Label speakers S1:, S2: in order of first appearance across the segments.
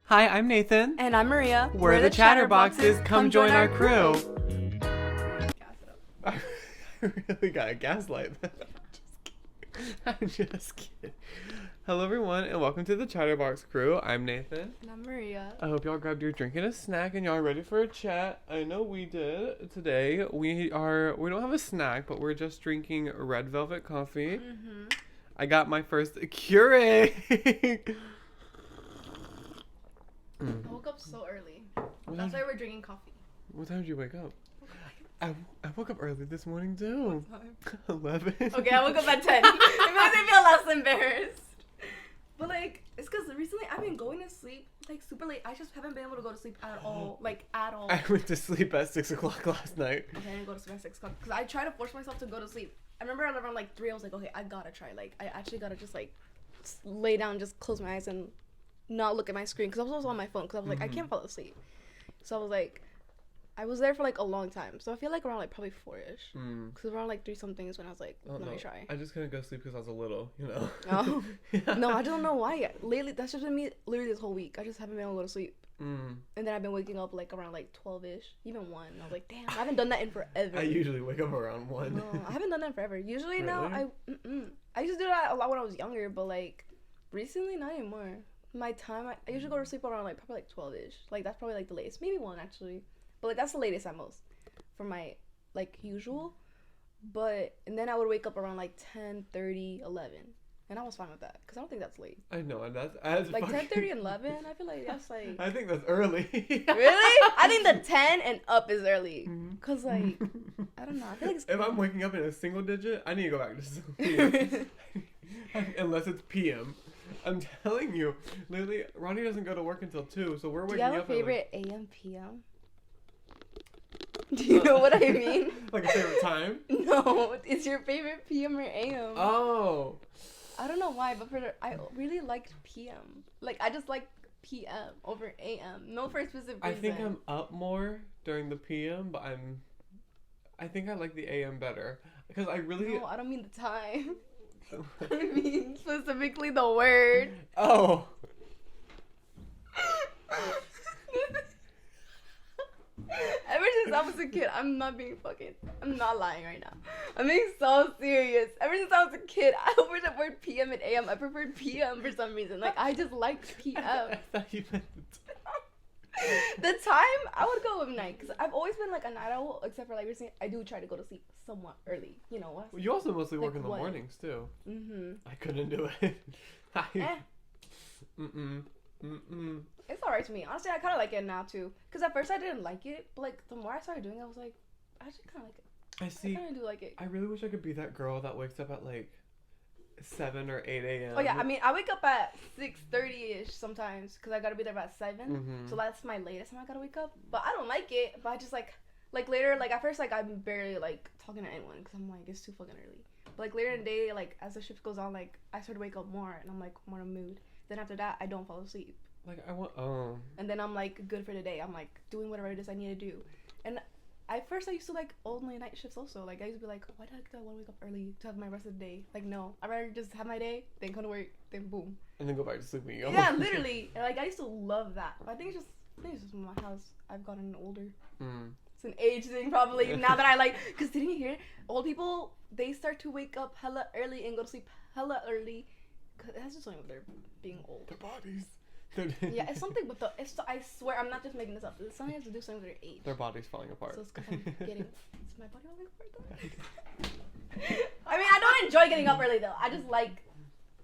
S1: Hi, I'm Nathan.
S2: And I'm Maria.
S1: We're the Chatterboxes. Come join our crew. I really got a gaslight. I'm just kidding. Hello, everyone, and welcome to the Chatterbox crew. I'm Nathan.
S2: And I'm Maria.
S1: I hope y'all grabbed your drink and a snack, and y'all ready for a chat. I know we did today. We don't have a snack, but we're just drinking red velvet coffee. Mm-hmm. I got my first Keurig.
S2: I woke up so early. That's why we're drinking coffee.
S1: What time did you wake up? I woke up early this morning too.
S2: What time?
S1: 11.
S2: Okay, I woke up at 10. It makes me feel less embarrassed. But like, it's because recently I've been going to sleep like super late. I just haven't been able to go to sleep at all. Like, at all.
S1: I went to sleep at 6 o'clock last night.
S2: Okay, I didn't go to sleep at 6 o'clock because I try to force myself to go to sleep. I remember around like 3, I was like, okay, I gotta try. Like, I actually gotta just like lay down, just close my eyes and not look at my screen because I was also on my phone because I was like, I can't fall asleep. So I was like, I was there for like a long time. So I feel like around like probably 4-ish. Because around like 3 something is when I was like, let me try.
S1: I just couldn't go to sleep because I was a little, you know.
S2: Oh.
S1: Yeah.
S2: No, I don't know why. Lately, that's just been me literally this whole week. I just haven't been able to go to sleep. And then I've been waking up like around like 12-ish, even 1. And I was like, damn, I haven't done that in forever.
S1: I usually wake up around 1.
S2: No, I haven't done that in forever. Usually
S1: really?
S2: now, I used to do that a lot when I was younger, but like recently, not anymore. My time, I usually go to sleep around like probably like 12-ish. Like that's probably like the latest. Maybe 1 actually. But like that's the latest at most for my like usual. And then I would wake up around like 10:30, 11. And I was fine with that because I don't think that's late.
S1: I know, and that's
S2: like 10:30 and 11. I feel like that's like.
S1: I think that's early.
S2: Really? I think the 10 and up is early. Cause like I don't know. I feel like
S1: if I'm waking up in a single digit, I need to go back to sleep. Unless it's PM. I'm telling you, literally, Ronnie doesn't go to work until 2, so we're waking up.
S2: Do you have a favorite AM PM? Do you know what I mean?
S1: Like a favorite time?
S2: No, it's your favorite PM or AM.
S1: Oh.
S2: I don't know why, but I really liked PM. Like, I just like PM over AM. No for a specific reason.
S1: I think I'm up more during the PM, but I think I like the AM better. Because I really...
S2: No, I don't mean the time. I mean specifically the word.
S1: Oh.
S2: Ever since I was a kid, I'm not lying right now. I'm being so serious. Ever since I was a kid, over the word PM and AM, I preferred PM for some reason. Like, I just liked PM.
S1: I thought you meant
S2: the time, I would go with night. Because I've always been like a night owl, except for like recently, I do try to go to sleep somewhat early. You know what?
S1: Well, you also mostly work
S2: like
S1: in the
S2: what?
S1: mornings, too.
S2: Mm-hmm.
S1: I couldn't do it.
S2: It's alright to me. Honestly, I kind of like it now, too. Because at first I didn't like it. But like, the more I started doing it, I was like, I actually kind of like it.
S1: I see.
S2: I kind of do like it.
S1: I really wish I could be that girl that wakes up at like 7 or 8 a.m.
S2: Oh, yeah. I mean, I wake up at 6:30-ish sometimes. Because I got to be there by 7.
S1: Mm-hmm.
S2: So that's my latest time I got to wake up. But I don't like it. But I just like later, like at first, like I'm barely like talking to anyone. Because I'm like, it's too fucking early. But like later in the day, like as the shift goes on, like I start to wake up more. And I'm like more in a mood. Then after that, I don't fall asleep.
S1: Like,
S2: And then I'm, like, good for the day. I'm, like, doing whatever it is I need to do. And at first, I used to, like, only night shifts also. Like, I used to be like, why do I want to wake up early to have my rest of the day? Like, no. I'd rather just have my day, then come to work, then boom.
S1: And then go back to sleep when you go.
S2: Yeah, literally. And, like, I used to love that. But I think it's just my house. I've gotten older. It's an age thing, probably. Now that I, like, because didn't you hear it? Old people, they start to wake up hella early and go to sleep hella early. Because it has to do something with their being old.
S1: Their bodies.
S2: Yeah, it's something with I swear, I'm not just making this up. It's something has to do something with their age.
S1: Their body's falling apart.
S2: So it's because I'm getting... Is my body falling apart, though? I mean, I don't enjoy getting up early, though. I just like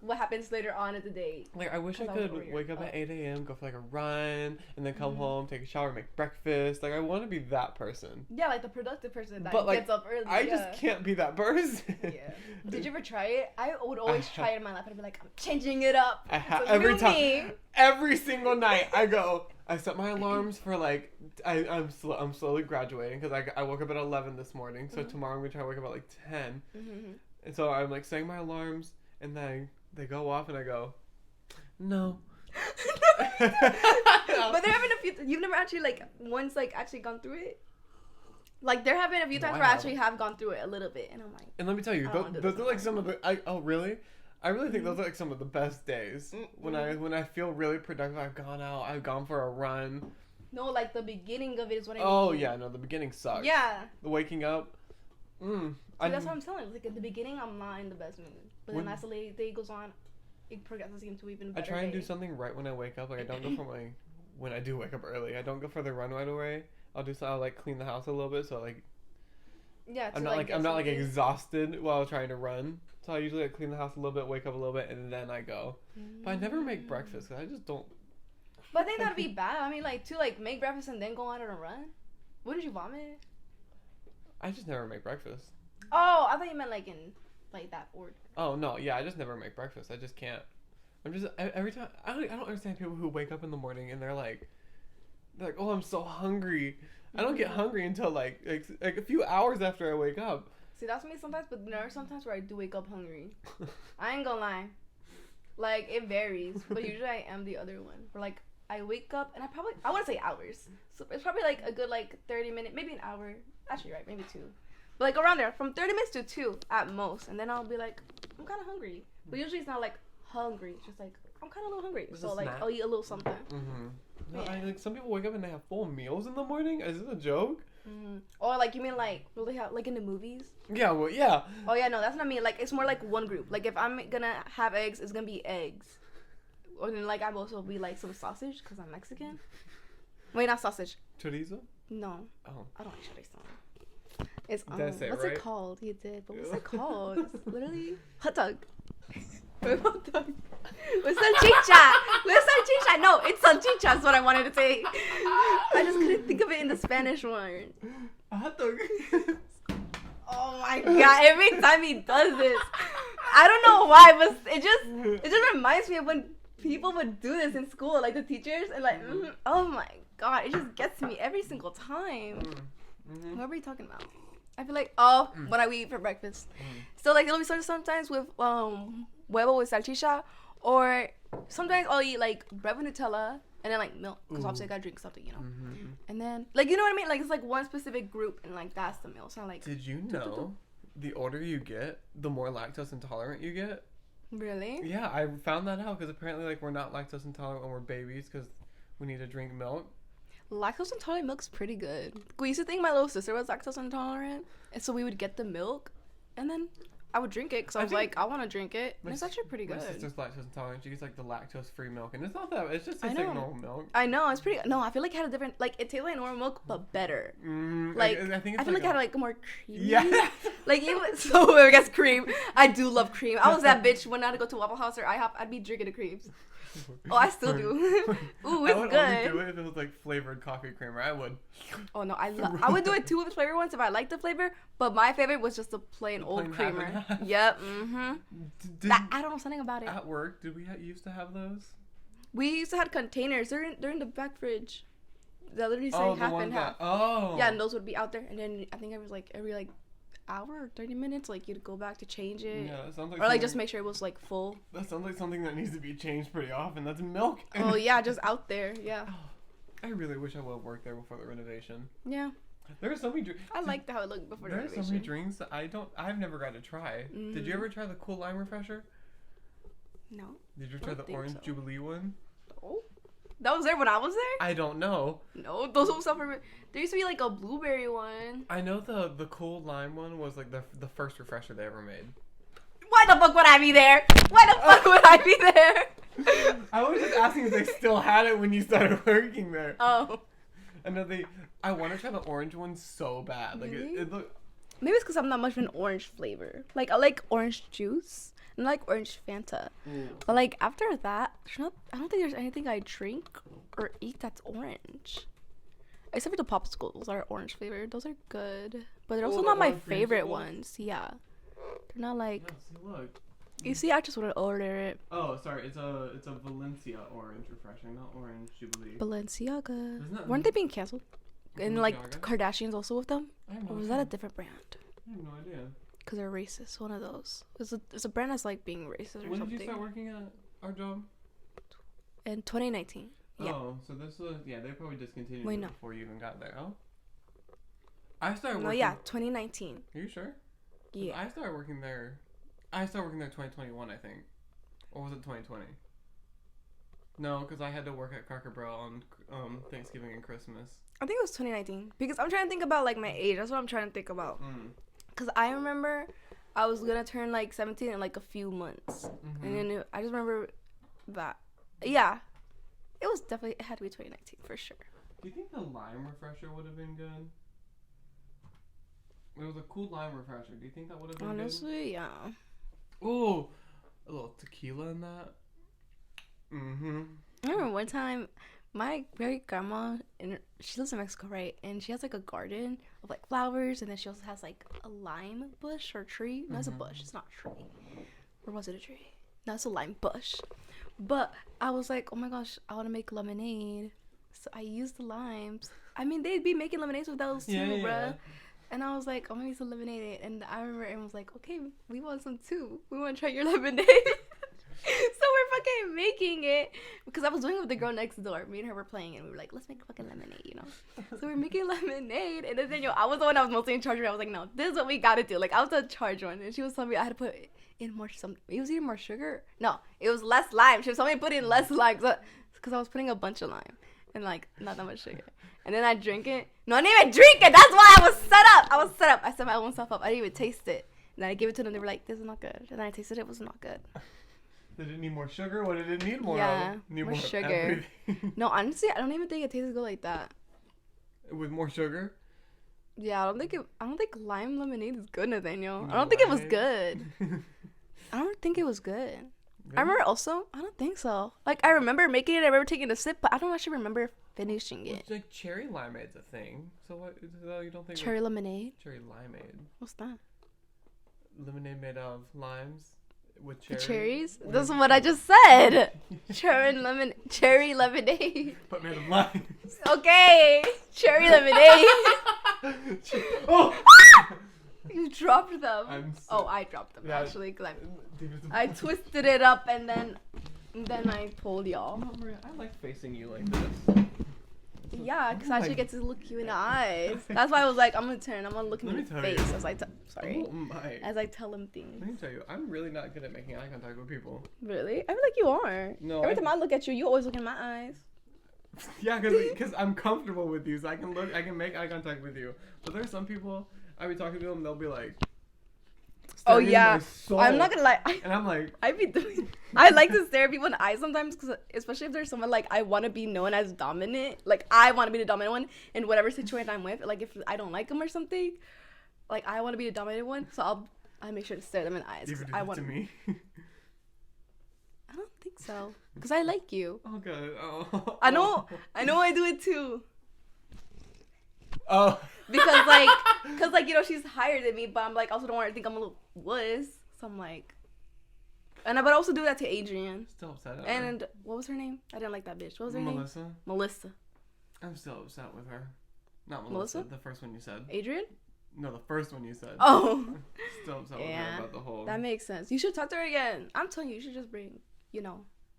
S2: what happens later on in the day.
S1: Like, I wish I could wake up at 8 a.m., go for, like, a run, and then come home, take a shower, make breakfast. Like, I want to be that person.
S2: Yeah, like the productive person that
S1: like,
S2: gets up early.
S1: I just can't be that person.
S2: Yeah. Did you ever try it? I would always try it in my life. I'd be like, I'm changing it up.
S1: Every time. Every single night, I set my alarms for, like, I'm slowly graduating, because I woke up at 11 this morning, so tomorrow I'm going to try to wake up at, like, 10. And so I'm, like, setting my alarms, and then they go off, and I go, no.
S2: But there have been a few. You've never actually like once like actually gone through it. Like there have been a few times where I actually have gone through it a little bit, and I'm like.
S1: And let me tell you, those are like some of the. Oh really? I really think those are like some of the best days when I feel really productive. I've gone out. I've gone for a run.
S2: No, like the beginning of it is what I mean.
S1: Oh yeah, no, the beginning sucks.
S2: Yeah.
S1: The waking up.
S2: So that's what I'm telling you. Like at the beginning, I'm not in the best mood, but then as the day goes on, it progresses into even better.
S1: I try and do something right when I wake up. Like I don't go for my when I do wake up early. I don't go for the run right away. I'll like clean the house a little bit. So like.
S2: Yeah.
S1: I'm not like exhausted while trying to run. So I usually like clean the house a little bit, wake up a little bit, and then I go. But I never make breakfast because I just don't.
S2: But I think that'd be bad. I mean, like to like make breakfast and then go on and run. Wouldn't you vomit?
S1: I just never make breakfast.
S2: Oh, I thought you meant like in like that order.
S1: Oh no, yeah, I just never make breakfast. I just can't. Every time I don't understand people who wake up in the morning and they're like, oh, I'm so hungry. I don't get hungry until like a few hours after I wake up.
S2: See, that's me sometimes, but there are sometimes where I do wake up hungry. I ain't gonna lie. Like, it varies, but usually I am the other one. Where, like, I wake up, and I wouldn't say hours. So it's probably, like, a good, like, 30 minutes, maybe an hour. Actually, right, maybe 2. But, like, around there, from 30 minutes to 2 at most. And then I'll be like, I'm kind of hungry. But usually it's not, like, hungry. It's just, like, I'm kind of a little hungry. So, like, I'll eat a little something.
S1: No, like, some people wake up and they have full meals in the morning. Is this a joke?
S2: Or like you mean like will they have like in the movies?
S1: Yeah, well, yeah.
S2: Oh yeah, no, that's not me. Like it's more like one group. Like if I'm gonna have eggs, it's gonna be eggs. Or then like I'm also be like some sausage because I'm Mexican. Wait, not sausage.
S1: Chorizo?
S2: No.
S1: Oh.
S2: I don't like chorizo. It's what's
S1: right?
S2: it called? You did, but what's it called? It's literally hot dog. Hot dog. With salchicha. With salchicha. No, it's salchicha is what I wanted to say. I just couldn't think of it in the Spanish one.
S1: A hot dog.
S2: Oh my god, every time he does this. I don't know why, but it just reminds me of when people would do this in school, like the teachers, and like, oh my god, it just gets me every single time. What were you talking about? I feel like, what I eat for breakfast. So like it'll be sometimes with huevo with salchicha, or sometimes I'll eat like bread with Nutella and then like milk, because obviously I gotta drink something, you know. And then like you know what I mean, like it's like one specific group and like that's the meal. So like,
S1: did you know the older you get, the more lactose intolerant you get?
S2: Really?
S1: Yeah, I found that out because apparently like we're not lactose intolerant when we're babies because we need to drink milk.
S2: Lactose intolerant milk's pretty good. We used to think my little sister was lactose intolerant, and so we would get the milk, and then I would drink it because I was like, I want to drink it. And it's actually pretty good.
S1: My sister's lactose intolerant. She gets like the lactose-free milk, and it's not that. It's just like normal milk.
S2: I know it's pretty. No, I feel like it had a different. Like it tastes like normal milk, but better.
S1: Like I think it's
S2: I feel like it had like more cream.
S1: Yeah.
S2: Like even so, I guess cream. I do love cream. I was that bitch when I had to go to Waffle House or IHOP. I'd be drinking the creams. Oh, I still do. Ooh, it's
S1: I would
S2: good.
S1: only do it if it was like flavored coffee creamer. I would.
S2: Oh no, I would do it too with flavored ones if I liked the flavor. But my favorite was just the plain old creamer. Yep. I don't know something about it.
S1: At work, did we used to have those?
S2: We used to have containers. They're in the back fridge. They literally say half and half. Yeah, and those would be out there. And then I think it was like every like hour or 30 minutes, like you'd go back to change it.
S1: Yeah, that sounds like
S2: or like just make sure it was like full.
S1: That sounds like something that needs to be changed pretty often. That's milk.
S2: Oh yeah, just out there. Yeah.
S1: I really wish I would have worked there before the renovation.
S2: Yeah.
S1: There are so many drinks.
S2: I liked how it looked before the renovation.
S1: There are so many drinks that I've never got to try. Did you ever try the Cool Lime Refresher?
S2: No.
S1: Did you try the Orange Jubilee one?
S2: No. That was there when I was there?
S1: I don't know.
S2: No, those were stuff. There used to be like a blueberry one.
S1: I know the Cool Lime one was like the first refresher they ever made.
S2: Why the fuck would I be there? Why the fuck would I be there?
S1: I was just asking if they still had it when you started working there.
S2: Oh.
S1: I know I want to try the orange one so bad. Like
S2: really?
S1: it look.
S2: Maybe it's because I'm not much of an orange flavor. Like I like orange juice and I like orange Fanta. But like after that, I don't think there's anything I drink or eat that's orange. Except for the popsicles are orange flavored. Those are good, but they're also not my favorite ones. Yeah, they're not like.
S1: Yeah, see, look.
S2: You see, I just want to order it.
S1: Oh, sorry. It's a Valencia orange refresher, not Orange Jubilee.
S2: Balenciaga. Weren't they being canceled? And like Kardashians also with them? Or was that a different brand?
S1: I have no idea.
S2: Because they're racist. One of those. It's a brand that's like being racist or something.
S1: When did you start working at our job?
S2: In 2019. Yeah.
S1: Oh, so this was they probably discontinued
S2: it
S1: before you even got there. Oh. I started working.
S2: No, yeah, 2019.
S1: Are you sure?
S2: Yeah.
S1: I started working there 2021, I think. Or was it 2020? No, because I had to work at Cracker Barrel on Thanksgiving and Christmas.
S2: I think it was 2019. Because I'm trying to think about, like, my age. That's what I'm trying to think about. Because I remember I was going to turn, like, 17 in, like, a few months. Mm-hmm. And then I just remember that. Yeah. It had to be 2019, for sure.
S1: Do you think the lime refresher would have been good? It was a cool lime refresher. Do you think that would have been
S2: Honestly, yeah.
S1: Ooh, a little tequila in that. Mm-hmm.
S2: I remember one time, my great grandma, she lives in Mexico, right? And she has like a garden of like flowers, and then she also has like a lime bush or tree. No, it's a bush. It's not a tree. Or was it a tree? No, it's a lime bush. But I was like, oh my gosh, I want to make lemonade. So I used the limes. I mean, they'd be making lemonades with those too, bruh. And I was like, oh, maybe some lemonade. And I remember everyone was like, okay, we want some too. We want to try your lemonade. So we're fucking making it. Because I was doing it with the girl next door. Me and her were playing, and we were like, let's make fucking lemonade, you know? So we're making lemonade. And then, I was the one that was mostly in charge of it. I was like, no, this is what we got to do. Like, I was the charge one. And she was telling me I had to put in more something. It was either more sugar. No, it was less lime. She was telling me to put in less lime. Because I was putting a bunch of lime. And, like, not that much sugar. And then I drink it. No, I didn't even drink it. That's why I was set up. I set my own stuff up. I didn't even taste it. And then I gave it to them. They were like, this is not good. And then I tasted it. It was not good.
S1: Did it need more sugar? What did it need more
S2: of?
S1: Need
S2: more sugar. No, honestly, I don't even think it tastes good like that.
S1: With more sugar?
S2: Yeah, I don't think lime lemonade is good, Nathaniel. I don't think it was good. I don't think it was good. Really? I remember also, I don't think so. Like, I remember making it, I remember taking a sip, but I don't actually remember finishing it.
S1: It's like cherry limeade's a thing. So what, you don't think...
S2: Cherry lemonade?
S1: Cherry limeade.
S2: What's that?
S1: Lemonade made of limes with cherries.
S2: Cherries? That's what I just said. Cherry lemonade.
S1: But made of limes.
S2: Okay. Cherry lemonade.
S1: Oh!
S2: You dropped them. I dropped them, actually, because I twisted it up and then I told y'all.
S1: Oh, Maria, I like facing you like this.
S2: Yeah, because I actually get to look you in the eyes. That's why I was like, I'm going to look in his face as I as I tell him things.
S1: Let me tell you, I'm really not good at making eye contact with people.
S2: Really? I feel like you are.
S1: No.
S2: Every time I look at you, you always look in my eyes.
S1: Yeah, because I'm comfortable with you, so I can make eye contact with you. But there's some people, I be talking to them, they'll be like,
S2: oh yeah, I'm not gonna lie.
S1: And I'm like,
S2: I like to stare at people in the eyes sometimes, because especially if there's someone like I want to be known as dominant, like I want to be the dominant one in whatever situation I'm with. Like if I don't like them or something, like I want to be the dominant one, so I make sure to stare them in the eyes.
S1: Do you ever do that to me?
S2: I don't think so, because I like you.
S1: Oh god. Oh.
S2: I know I do it too.
S1: Oh.
S2: Because she's higher than me, but I'm like, also don't want her to think I'm a little wuss. So I'm like, but I also do that to Adrian.
S1: Still upset at her.
S2: And what was her name? I didn't like that bitch. What was her name? Melissa.
S1: I'm still upset with her. Not
S2: Melissa?
S1: The first one you said.
S2: Adrian?
S1: No, the first one you said.
S2: Oh.
S1: Still upset with her about the whole.
S2: That makes sense. You should talk to her again. I'm telling you, you should just bring,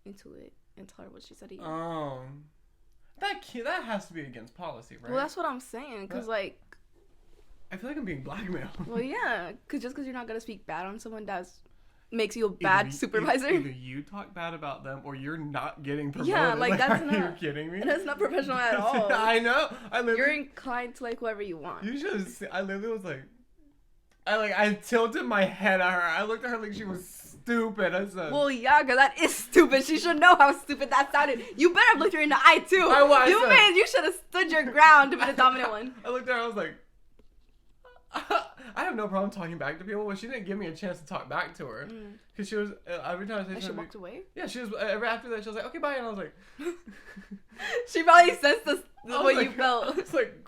S2: into it and tell her what she said to you.
S1: Oh. That has to be against policy, right?
S2: Well, that's what I'm saying, because, like...
S1: I feel like I'm being blackmailed.
S2: Well, yeah, just because you're not going to speak bad on someone that makes you a bad supervisor.
S1: Either you talk bad about them, or you're not getting promoted.
S2: Yeah, like that's
S1: are
S2: not...
S1: Are you kidding me?
S2: That's not professional at all.
S1: I know.
S2: You're inclined to like whoever you want.
S1: You should have I literally was like... I tilted my head at her. I looked at her like she was stupid. I said...
S2: Well, yeah, because that is stupid. She should know how stupid that sounded. You better have looked her in the eye, too. You should have stood your ground to be the dominant one.
S1: I looked at her, I was like... I have no problem talking back to people, but she didn't give me a chance to talk back to her. Because she was... every time I said
S2: she walked away?
S1: Yeah, she was... after that, she was like, okay, bye. And I was like...
S2: She probably sensed what you felt.
S1: I was like...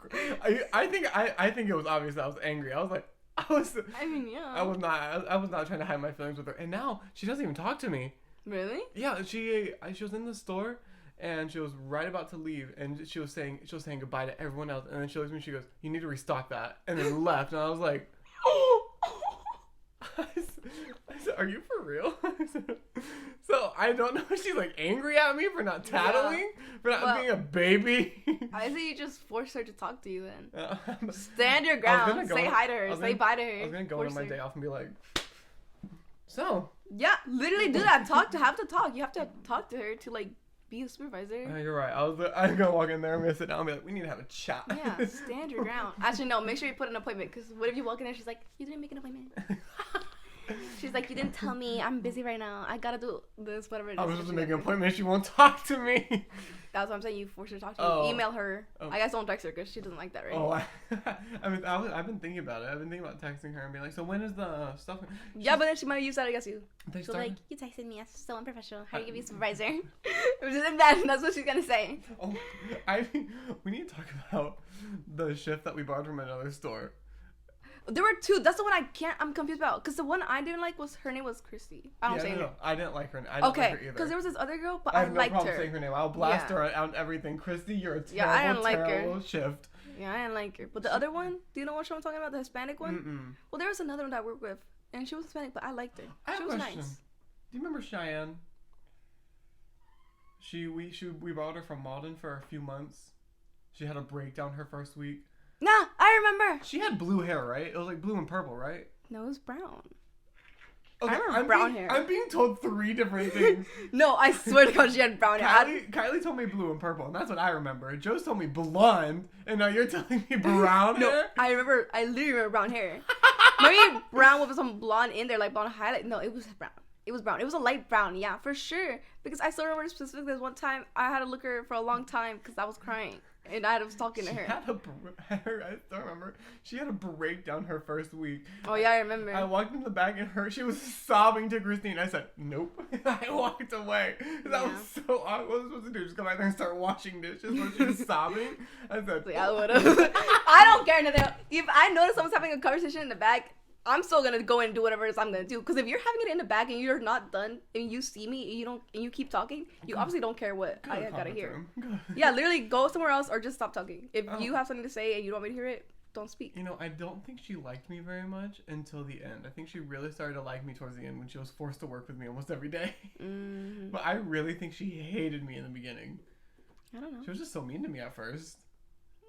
S1: I think it was obvious that I was angry. I was like...
S2: I mean, yeah.
S1: I was not trying to hide my feelings with her, and now she doesn't even talk to me.
S2: Really?
S1: Yeah, she was in the store, and she was right about to leave, and she was saying goodbye to everyone else, and then she looks at me, and she goes, "You need to restock that," and then left, and I was like, I said, "Are you for real?" So I don't know if she's like angry at me for not tattling, for not being a baby.
S2: I say you just force her to talk to you then. Stand your ground. Say hi to her. Say bye to her.
S1: I was gonna go on my day off and be like, So.
S2: Yeah, literally do that. Have to talk. You have to talk to her to like be a supervisor.
S1: You're right. I'm gonna walk in there. I'm gonna sit down and be like, we need to have a chat.
S2: Yeah, stand your ground. Actually, no. Make sure you put an appointment. Because what if you walk in there? She's like, you didn't make an appointment. She's like, you didn't tell me. I'm busy right now. I gotta do this, whatever it is.
S1: I was supposed to make an appointment. She won't talk to me.
S2: That's what I'm saying. You force her to talk to you. Email her. I guess don't text her because she doesn't like that, right?
S1: I've been thinking about it. I've been thinking about texting her and being like, so when is the stuff?
S2: Yeah, but then she might use that against you.
S1: She's
S2: like, you texted me. That's so unprofessional. How do you give me a supervisor? That's what she's gonna say.
S1: Oh, we need to talk about the shift that we borrowed from another store.
S2: There were two. That's the one I'm confused about. Because the one I didn't like her name was Christy. I don't say her.
S1: No. I didn't like her. I didn't like her either.
S2: Because there was this other girl, but
S1: I have
S2: I
S1: no
S2: liked
S1: problem
S2: her.
S1: saying her name. I'll blast her on everything. Christy, you're a terrible shift.
S2: Yeah, I didn't like her. But the other one, do you know what show I'm talking about? The Hispanic one?
S1: Mm-mm.
S2: Well, there was another one that I worked with. And she was Hispanic, but I liked her. She was nice.
S1: Do you remember Cheyenne? We borrowed her from Malden for a few months. She had a breakdown her first week.
S2: Nah, I remember.
S1: She had blue hair, right? It was like blue and purple, right?
S2: No, it was brown.
S1: Okay,
S2: I remember brown hair.
S1: I'm being told 3 different things.
S2: No, I swear to God, she had brown hair.
S1: Kylie told me blue and purple, and that's what I remember. Joe's told me blonde, and now you're telling me brown hair?
S2: I literally remember brown hair. Maybe brown with some blonde in there, like blonde highlight. No, it was brown. It was brown. It was a light brown, yeah, for sure. Because I still remember specifically this one time I had to look at her for a long time because I was crying. And I was talking to her.
S1: I still remember. She had a breakdown her first week.
S2: Oh, yeah, I remember.
S1: I walked in the back and she was sobbing to Christine. I said, nope. I walked away. That was so awkward. What was I supposed to do? Just go back there and start washing dishes when she was sobbing? I said,
S2: yeah, I would have. I don't care nothing. If I notice someone's having a conversation in the back, I'm still gonna go in and do whatever it is I'm gonna do. Because if you're having it in the back and you're not done and you see me and you keep talking, you obviously don't care what I gotta hear. Yeah, literally go somewhere else or just stop talking. If you have something to say and you don't want me to hear it, don't speak.
S1: You know, I don't think she liked me very much until the end. I think she really started to like me towards the end when she was forced to work with me almost every day. Mm-hmm. But I really think she hated me in the beginning.
S2: I don't know.
S1: She was just so mean to me at first.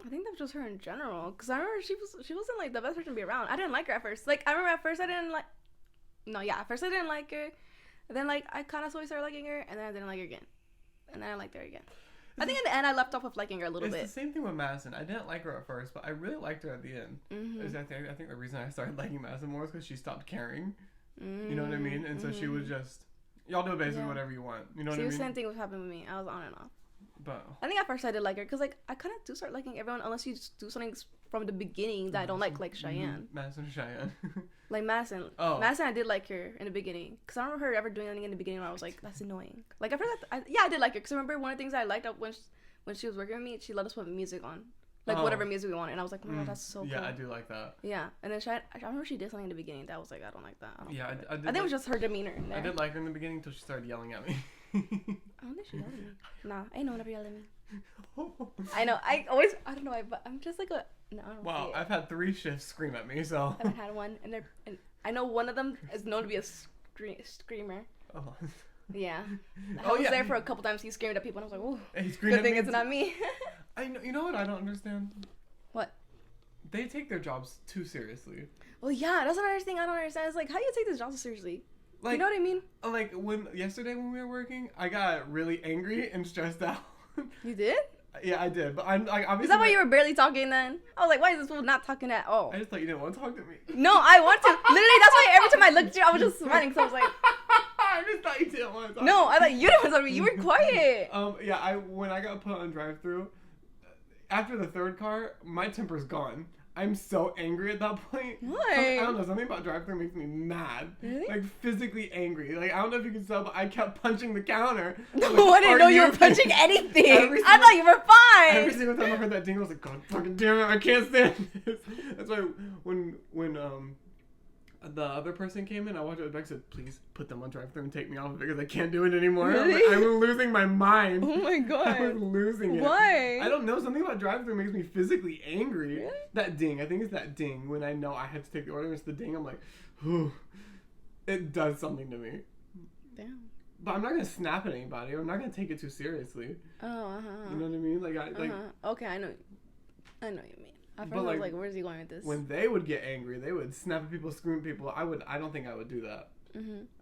S2: I think that was just her in general. Because I remember she wasn't, like, the best person to be around. I didn't like her at first. Like, I remember at first I didn't like... No, yeah, at first I didn't like her. And then, like, I kind of slowly started liking her. And then I didn't like her again. And then I liked her again. I think in the end I left off with liking her a little bit.
S1: It's the same thing with Madison. I didn't like her at first, but I really liked her at the end. Mm-hmm. I think the reason I started liking Madison more is because she stopped caring. Mm-hmm. You know what I mean? And so she was just... Y'all do basically whatever you want. You know what I mean?
S2: The same thing was happening with me. I was on and off.
S1: But
S2: I think at first I did like her because, like, I kind of do start liking everyone unless you just do something from the beginning that I don't like Cheyenne.
S1: Madison or Cheyenne.
S2: Like Madison. Oh. Madison, I did like her in the beginning because I don't remember her ever doing anything in the beginning where I was like, that's annoying. Like, I did like her because I remember one of the things I liked when she was working with me, she let us put music on. Like, whatever music we wanted. And I was like, oh my God, that's so cool.
S1: Yeah, I do like that.
S2: Yeah. And then I remember she did something in the beginning that I was like, I don't like that. I think
S1: it
S2: was just her demeanor in there.
S1: I did like her in the beginning until she started yelling at me.
S2: I don't think she yelled at me. Nah, ain't no one ever yelled at me. I know. I don't know. But I'm just like no, I don't
S1: wow, I've had 3 shifts scream at me, so.
S2: I haven't had one. And I know one of them is known to be a screamer. Oh. Yeah. I was there for a couple times. He screamed at people, and I was like, "Ooh, good thing it's not me."
S1: I know. You know what I don't understand?
S2: What?
S1: They take their jobs too seriously.
S2: Well, yeah, that's another thing I don't understand. It's like, how do you take this job so seriously? Like, you know what I mean?
S1: Like yesterday when we were working, I got really angry and stressed out.
S2: You did?
S1: Yeah, I did. But I'm like, obviously.
S2: Is that why you were barely talking then? I was like, why is this fool not talking at all?
S1: I just thought you didn't want to talk to me.
S2: No, I want to. Literally, that's why every time I looked at you, I was just smiling. So I was like.
S1: I just thought you didn't want to talk.
S2: No, I thought you didn't want to talk to me. You were quiet.
S1: Yeah, when I got put on drive-thru, after the 3rd car, my temper's gone. I'm so angry at that point.
S2: Why?
S1: I don't know. Something about drive-thru makes me mad.
S2: Really?
S1: Like, physically angry. Like, I don't know if you can tell, but I kept punching the counter.
S2: No,
S1: like,
S2: I didn't know you were punching anything. I thought you were fine.
S1: Every single time I heard that ding, I was like, God fucking damn it, I can't stand this. That's why when the other person came in, I walked up back and said, please put them on drive-thru and take me off because I can't do it anymore.
S2: Really?
S1: I'm losing my mind.
S2: Oh my God.
S1: I was losing it.
S2: Why?
S1: I don't know. Something about drive-thru makes me physically angry.
S2: Really?
S1: That ding. I think it's that ding. When I know I had to take the order, it's the ding. I'm like, whew. It does something to me.
S2: Damn.
S1: But I'm not going to snap at anybody. I'm not going to take it too seriously.
S2: Oh,
S1: You know what I mean? Like,
S2: okay, I know what you mean. At first I was like, where's he going with this?
S1: When they would get angry, they would snap at people, scream at people. I don't think I would do that.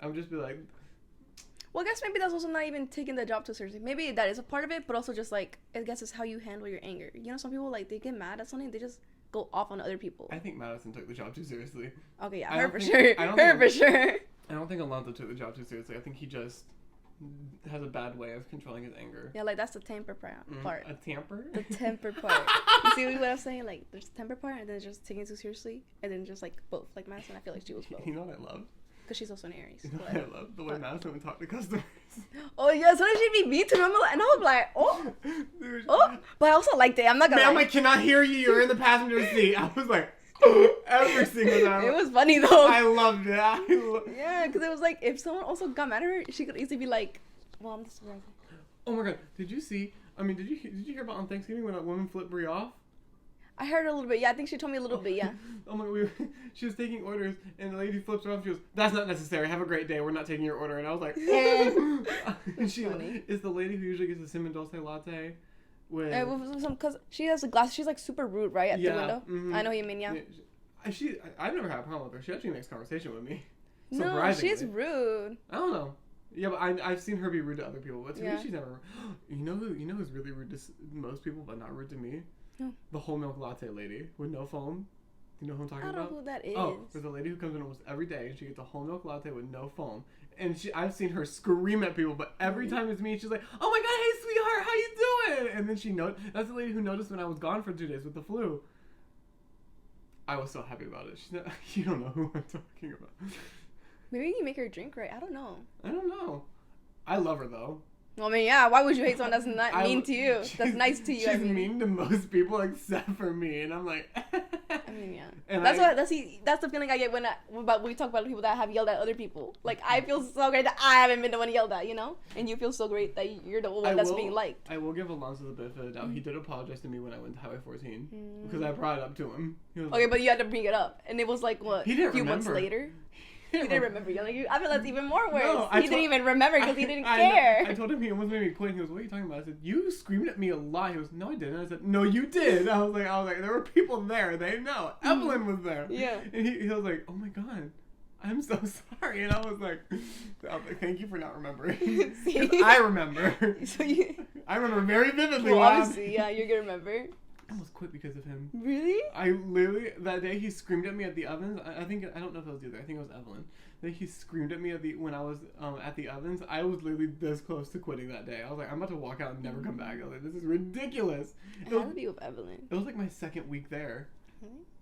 S1: I'm just be like.
S2: Well, I guess maybe that's also not even taking the job too seriously. Maybe that is a part of it, but also just like I guess it's how you handle your anger. You know, some people like they get mad at something, they just go off on other people.
S1: I think Madison took the job too seriously.
S2: Okay, yeah, her for sure. Her for sure.
S1: I don't think Alonso took the job too seriously. I think he just has a bad way of controlling his anger.
S2: Yeah, like that's the temper part.
S1: A temper?
S2: The temper part. You see what I'm saying? Like there's the temper part, and then just taking it too seriously, and then just like both. Like Madison, I feel like she was both.
S1: You know what I love?
S2: Because she's also an Aries.
S1: You know what I love? The way Madison would talk to customers.
S2: Oh yeah, sometimes she'd be mean to them, and I was like, oh. But I also liked it. I'm not gonna lie.
S1: Ma'am, I cannot hear you. You're in the passenger seat. I was like, every single time.
S2: It was funny though.
S1: I loved it.
S2: Yeah, because it was like, if someone also got mad at her, she could easily be like, well, I'm just surprised.
S1: Oh my god, did you hear about on Thanksgiving when that woman flipped Brie off?
S2: I heard a little bit. Yeah, I think she told me a little bit. Yeah.
S1: Oh my god, she was taking orders, and the lady flips her off. She goes, "That's not necessary. Have a great day. We're not taking your order." And I was like, "Oh." And she is the lady who usually gets the cinnamon dulce latte.
S2: Because she has a glass. She's like super rude, right, at the window. I know what you mean. Yeah.
S1: I've never had a problem with her. She actually makes conversation with me.
S2: No, she's rude.
S1: I don't know. Yeah, but I've seen her be rude to other people, but to me, she's never. You know who's really rude to most people, but not rude to me?
S2: No.
S1: The whole milk latte lady with no foam. You know who I'm talking about?
S2: I don't know who that is.
S1: Oh, there's a lady who comes in almost every day, and she gets a whole milk latte with no foam. And I've seen her scream at people, but every time it's me, she's like, "Oh my god, hey sweetheart, how you doing?" And then that's the lady who noticed when I was gone for 2 days with the flu. I was so happy about it. You don't know who I'm talking about.
S2: Maybe you can make her drink right. I don't know.
S1: I love her though.
S2: Well, I mean, yeah. Why would you hate someone that's not mean to you? That's nice to you.
S1: She's mean to most people except for me, and I'm like.
S2: I mean, yeah. And that's the feeling I get when we talk about people that have yelled at other people. Like I feel so great that I haven't been the one yelled at, you know, and you feel so great that you're the one that's being liked.
S1: I will give Alonso the benefit of the doubt. He did apologize to me when I went to Highway 14 because I brought it up to him.
S2: Okay, but you had to bring it up, and it was like what?
S1: He didn't
S2: a few
S1: remember.
S2: months later. He didn't remember yelling at you. I feel that's even more worse.
S1: No,
S2: he didn't even remember because he didn't care.
S1: I told him he almost made me quit. He goes, "What are you talking about?" I said, "You screamed at me a lot." He goes, "No, I didn't." I said, "No, you did." I was like, there were people there. They know. Evelyn was there.
S2: Yeah.
S1: And he was like, "Oh my god, I'm so sorry." And I was like, "Thank you for not remembering." I remember. I remember very vividly.
S2: Well, obviously, yeah, you're gonna remember.
S1: I almost quit because of him.
S2: Really?
S1: I literally, that day he screamed at me at the ovens. I don't know if it was either. I think it was Evelyn. That he screamed at me when I was at the ovens. I was literally this close to quitting that day. I was like, I'm about to walk out and never come back. I was like, this is ridiculous.
S2: How to be with Evelyn?
S1: It was like my second week there.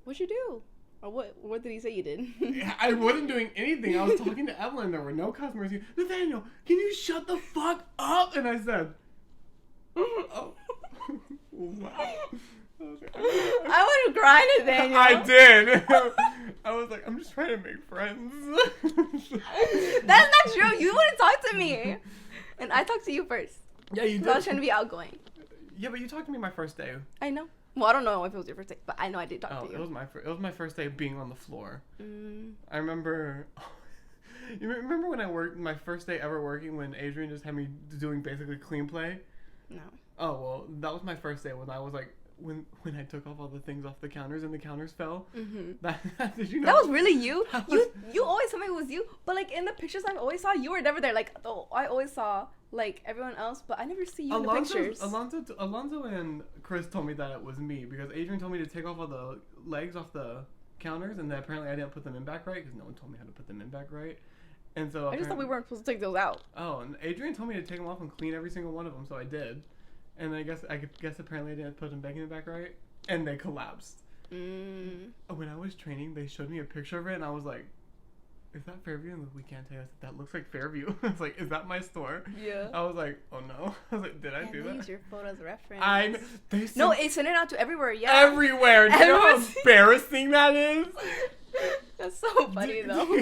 S2: What'd you do? Or what did he say you did?
S1: I wasn't doing anything. I was talking to Evelyn. There were no customers here. "Nathaniel, can you shut the fuck up?" And I said, "Oh, wow."
S2: I would have cried, Nathaniel.
S1: I did. I was like, I'm just trying to make friends.
S2: That's not true. You wouldn't talk to me. And I talked to you first.
S1: Yeah, you did.
S2: I was trying to be outgoing.
S1: Yeah, but you talked to me my first day.
S2: I know. Well, I don't know if it was your first day, but I know I did talk to you.
S1: It was my first day being on the floor. I remember. You remember when I worked my first day ever working when Adrian just had me doing basically clean play?
S2: No.
S1: Oh well, that was my first day when I was like. When I took off all the things off the counters and the counters fell. Did you know?
S2: That was really you? You always told me it was you, but like in the pictures I always saw, you were never there. Like I always saw like everyone else, but I never see you in the pictures.
S1: Alonso and Chris told me that it was me because Adrian told me to take off all the legs off the counters, and then apparently I didn't put them in back right because no one told me how to put them in back right. And so
S2: I just thought we weren't supposed to take those out.
S1: Oh, and Adrian told me to take them off and clean every single one of them, so I did. And I guess apparently I didn't put them back in the back right, and they collapsed. When I was training, they showed me a picture of it, and I was like, "Is that Fairview?" And we can't tell. I said, "That looks like Fairview." I was like, "Is that my store?" Yeah. I was like, "Oh no!" I was like, "Did I do that?" Use
S2: your photo as a reference. It sent it out to everywhere. Yeah.
S1: Everywhere. Do you know how embarrassing that is?
S2: That's so funny though.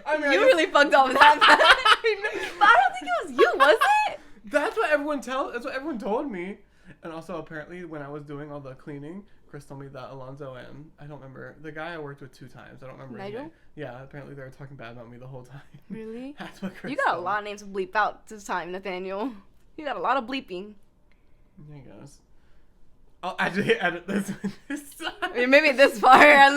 S2: I mean, you really fucked up with that. But I don't think it was you, was it?
S1: That's what everyone told me. And also, apparently, when I was doing all the cleaning, Chris told me that Alonso and, I don't remember, the guy I worked with 2 times, I don't remember his name. Yeah, apparently they were talking bad about me the whole time.
S2: Really?
S1: That's what Chris
S2: You got a lot of names to bleep out this time, Nathaniel. You got a lot of bleeping.
S1: I guess. I'll actually edit this.
S2: I mean, maybe this far. I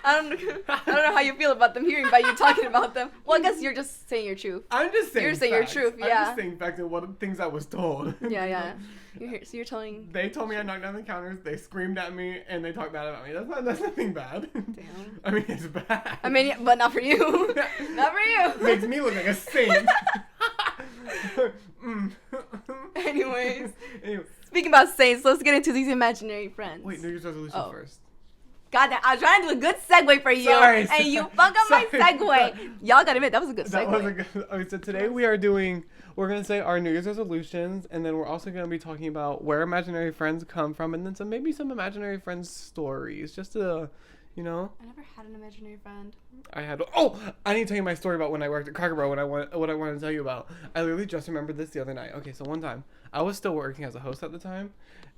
S2: don't know how you feel about them hearing about you talking about them. Well, I guess you're just saying your truth.
S1: I'm just saying.
S2: You're saying
S1: facts.
S2: your truth. Yeah.
S1: I'm just saying facts and what things I was told.
S2: Yeah. So you're telling.
S1: They told me I knocked down the counters. They screamed at me and they talked bad about me. That's nothing bad.
S2: Damn.
S1: I mean, it's bad.
S2: I mean, but not for you. Not for you.
S1: Makes me look like a saint.
S2: Anyways. Speaking about saints, let's get into these imaginary friends.
S1: Wait, New Year's resolutions first.
S2: God damn, I was trying to do a good segue for you.
S1: Sorry.
S2: And you fuck up my segue. Y'all gotta admit, that was a good segue.
S1: That was a good. Okay, so today we're going to say our New Year's resolutions, and then we're also going to be talking about where imaginary friends come from, and then maybe some imaginary friends stories, just to,
S2: I never had an imaginary friend.
S1: I need to tell you my story about when I worked at Cracker Barrel, what I wanted to tell you about. I literally just remembered this the other night. Okay, so one time, I was still working as a host at the time,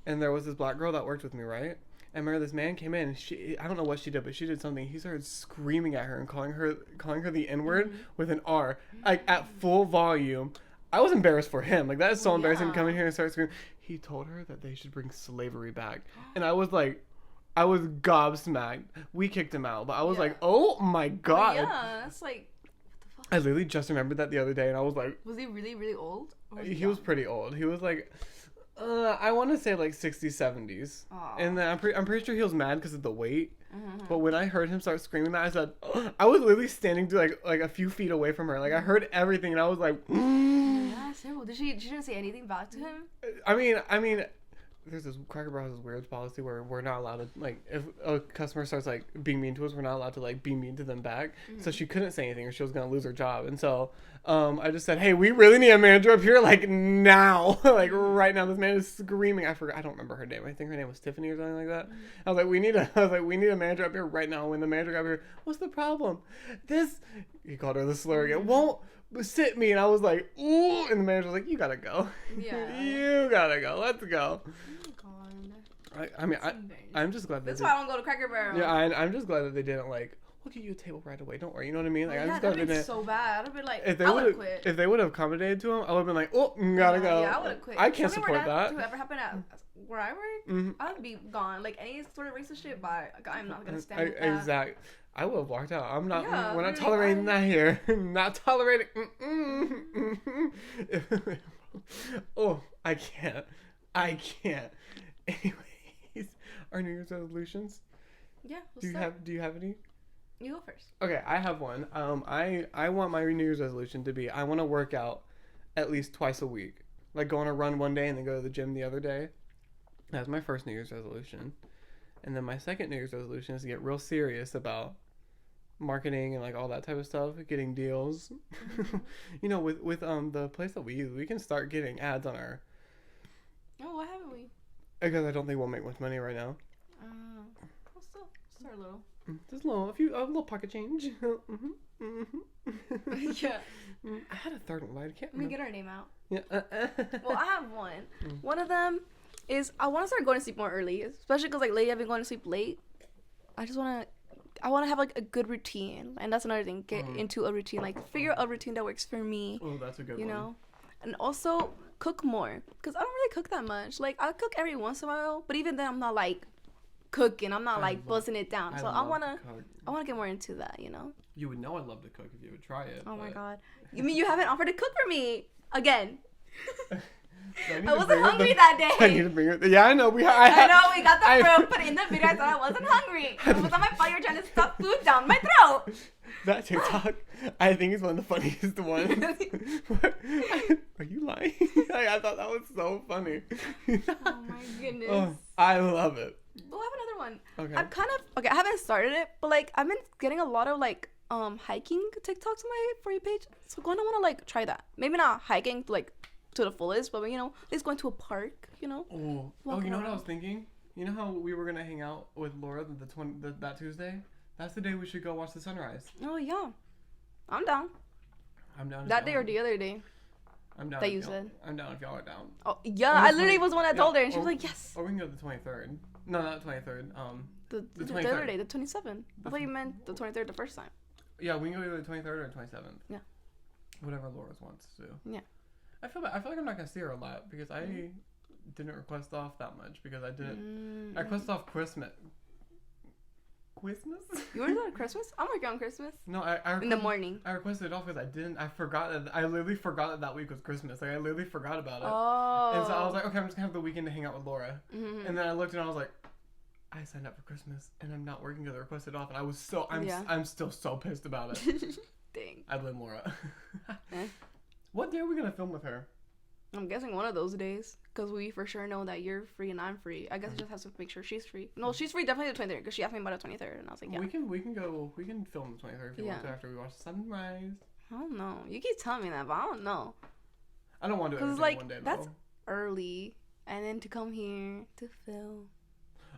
S1: and there was this black girl that worked with me, right? And remember, this man came in, and I don't know what she did, but she did something. He started screaming at her and calling her the N-word with an R, like, at full volume. I was embarrassed for him. Like, that is so embarrassing to come in here and start screaming. He told her that they should bring slavery back. And I was gobsmacked. We kicked him out. But I was like, oh my God.
S2: Yeah, that's like, what the fuck?
S1: I literally just remembered that the other day. And I was like.
S2: Was he really, really old?
S1: He was pretty old. He was like, I want to say like 60s, 70s. Aww. And then I'm pretty sure he was mad because of the weight. Mm-hmm. But when I heard him start screaming that, I said, I was literally standing to like a few feet away from her. Like, I heard everything and I was like,
S2: yeah, that's terrible. She didn't say anything back to him?
S1: I mean, there's this Cracker Barrel has this weird policy where we're not allowed to, like, if a customer starts like being mean to us, we're not allowed to like be mean to them back. Mm-hmm. So she couldn't say anything or she was gonna lose her job. And so I just said, hey, we really need a manager up here, like, now. Like, right now. This man is screaming. I don't remember her name. I think her name was Tiffany or something like that. Mm-hmm. I was like, we need a manager up here right now. When the manager got here, what's the problem? He called her the slur again, won't sit me. And I was like, ooh. And the manager was like, you gotta go. Yeah. You gotta go. Let's go. I'm just glad
S2: that's why I don't go to Cracker Barrel.
S1: Yeah, I'm just glad that they didn't like, we'll get you a table right away. Don't worry. You know what I mean? Like, I'm just glad they didn't.
S2: So bad. I'd be like,
S1: if
S2: I would have quit.
S1: If they would have accommodated to him, I would have been like, oh, gotta go.
S2: Yeah, I would have quit.
S1: I can't support that.
S2: If ever happened at where I work, mm-hmm. I would be gone. Like, any sort of racist shit, but I'm not gonna stand with that.
S1: Exactly. I would have walked out. I'm not. Yeah, we're not tolerating that here. Not tolerating. Oh, I can't. Anyways, our New Year's resolutions.
S2: Yeah.
S1: Do you have any?
S2: You go first.
S1: Okay, I have one. I want my New Year's resolution to be I want to work out at least twice a week. Like, go on a run one day and then go to the gym the other day. That's my first New Year's resolution. And then my second New Year's resolution is to get real serious about marketing and like all that type of stuff, getting deals. With the place that we use, we can start getting ads on our.
S2: Oh, why haven't we?
S1: Because I don't think we'll make much money right now.
S2: We'll still start a little.
S1: Just a little pocket change.
S2: Yeah.
S1: I had a third one, but I can't remember.
S2: Let me get our name out.
S1: Yeah.
S2: Well, I have one. One of them is I want to start going to sleep more early, especially because like lately I've been going to sleep late. I want to have like a good routine, and that's another thing. Get into a routine, like figure out a routine that works for me.
S1: Oh, that's a good one.
S2: You know, and also cook more because I don't really cook that much. Like, I cook every once in a while, but even then I'm not like cooking. I'm not like busting it down. So I wanna get more into that. You know.
S1: You would know I'd love to cook if you would try it.
S2: Oh my God! You mean you haven't offered to cook for me again?
S1: I
S2: wasn't hungry that day.
S1: I need to bring it. Yeah, I know.
S2: I know. We got the fruit, put it in the video. I thought I wasn't hungry. It was on my phone. You're trying to stuff food down my throat.
S1: That TikTok, I think, is one of the funniest ones. Are you lying? I thought that was so funny.
S2: Oh my goodness.
S1: Oh, I love it.
S2: We'll have another one.
S1: Okay.
S2: I haven't started it, but like I've been getting a lot of like hiking TikToks on my For You page. So I want to like try that. Maybe not hiking like to the fullest, but at least going to a park,
S1: Oh, you know what I was thinking? You know how we were gonna hang out with Laura that Tuesday? That's the day we should go watch the sunrise.
S2: Oh yeah, I'm down. That day or the other day?
S1: I'm down.
S2: That you said.
S1: I'm down if y'all are down.
S2: Oh yeah, I literally was the one that told her, and she was like, yes.
S1: Or we can go the 23rd. No, not the 23rd.
S2: The 23rd. The other day, the 27th. I thought you meant the 23rd the first time.
S1: Yeah, we can go either the 23rd or the 27th.
S2: Yeah.
S1: Whatever Laura's wants to.
S2: Yeah.
S1: I feel like I'm not gonna see her a lot because I didn't request off that much because I didn't. I requested off Christmas. Christmas?
S2: You worked on Christmas? I'm working on Christmas.
S1: No, I
S2: in the morning.
S1: I requested it off because I forgot that. I literally forgot that week was Christmas. Like, I literally forgot about it.
S2: Oh.
S1: And so I was like, okay, I'm just gonna have the weekend to hang out with Laura. And then I looked and I was like, I signed up for Christmas and I'm not working because I requested off, and I was I'm still so pissed about it.
S2: Dang.
S1: I blame Laura. What day are we gonna film with her?
S2: I'm guessing one of those days, because we for sure know that you're free and I'm free. I guess I just have to make sure she's free. No, she's free definitely the 23rd, because she asked me about the 23rd, and I was like, yeah.
S1: We can film the 23rd if you want to after we watch the sunrise.
S2: I don't know. You keep telling me that, but I don't know.
S1: I don't want to do it
S2: like,
S1: one day, though.
S2: That's early, and then to come here to film.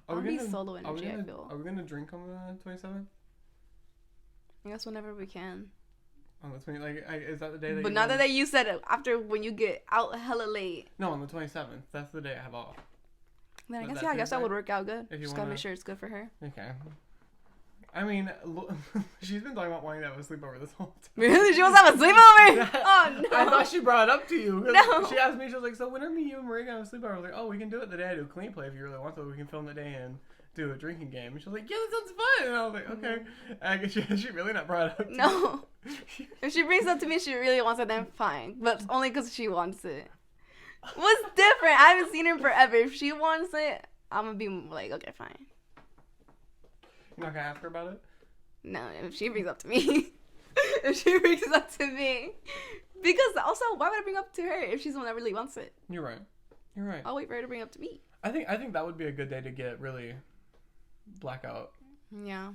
S2: I'll be solo energy, I feel.
S1: Are we gonna drink on the 27th?
S2: I guess whenever we can.
S1: On the 20th, like, is that the day that?
S2: But not that you said it after when you get out hella late.
S1: No, on the 27th. That's the day I have off.
S2: Then I guess that would work out good.
S1: If you
S2: just gotta make sure it's good for her.
S1: Okay. I mean, she's been talking about wanting to have a sleepover this whole time.
S2: Really? She wants to have a sleepover? Oh, no.
S1: I thought she brought it up to you.
S2: No.
S1: She asked me, she was like, so when are me, you, and Marie going to have a sleepover? I was like, oh, we can do it the day I do clean play if you really want to. We can film the day and do a drinking game. And she was like, yeah, that sounds fun. And I was like, okay. I guess she really not brought it up to
S2: No. If she brings it up to me, she really wants it, then fine. But only because she wants it. What's different? I haven't seen her forever. If she wants it, I'm going to be like, okay, fine.
S1: You're not going to ask her about it?
S2: No, if she brings it up to me. If she brings it up to me. Because also, why would I bring it up to her if she's the one that really wants it?
S1: You're right. You're right.
S2: I'll wait for her to bring it up to me.
S1: I think that would be a good day to get really blackout.
S2: Yeah.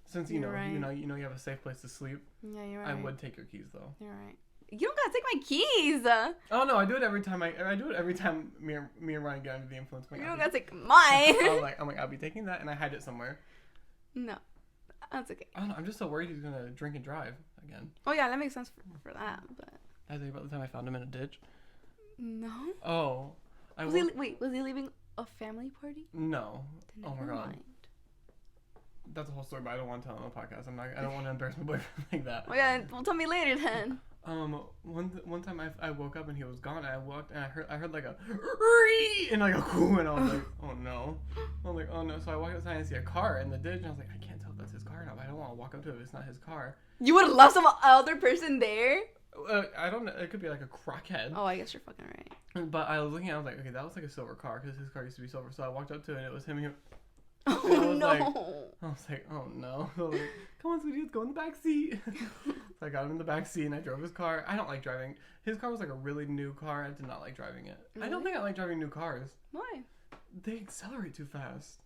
S1: Since you have a safe place to sleep.
S2: Yeah, you're right.
S1: I would take your keys though.
S2: You're right. You don't gotta take my keys.
S1: Oh no, I do it every time. I do it every time me and Ryan get under the influence.
S2: You don't gotta take mine.
S1: I'm like, I'll be taking that, and I hide it somewhere.
S2: No, that's okay.
S1: I don't know. I'm just so worried he's gonna drink and drive again.
S2: Oh yeah, that makes sense for that. But
S1: I tell you about the time I found him in a ditch.
S2: No.
S1: Oh.
S2: Was he leaving a family party?
S1: No. Oh my god.
S2: Mind.
S1: That's a whole story, but I don't want to tell on the podcast. I don't want to embarrass my boyfriend like that.
S2: Oh yeah, well tell me later then.
S1: One time I woke up and he was gone. And I walked and I heard like a and like a coo, and I was like, oh no. I was like, oh no. So I walked outside and I see a car in the ditch, and I was like, I can't tell if that's his car or not. But I don't want to walk up to it if it's not his car.
S2: You would love some other person there.
S1: I don't know. It could be like a crackhead.
S2: Oh, I guess you're fucking right.
S1: But I was looking, I was like, okay, that looks like a silver car because his car used to be silver. So I walked up to it and it was him.
S2: Oh no!
S1: I was like, oh no! I was like, come on, sweetie, let's go in the back seat. So I got him in the back seat and I drove his car. I don't like driving. His car was like a really new car. I did not like driving it. Really? I don't think I like driving new cars.
S2: Why?
S1: They accelerate too fast.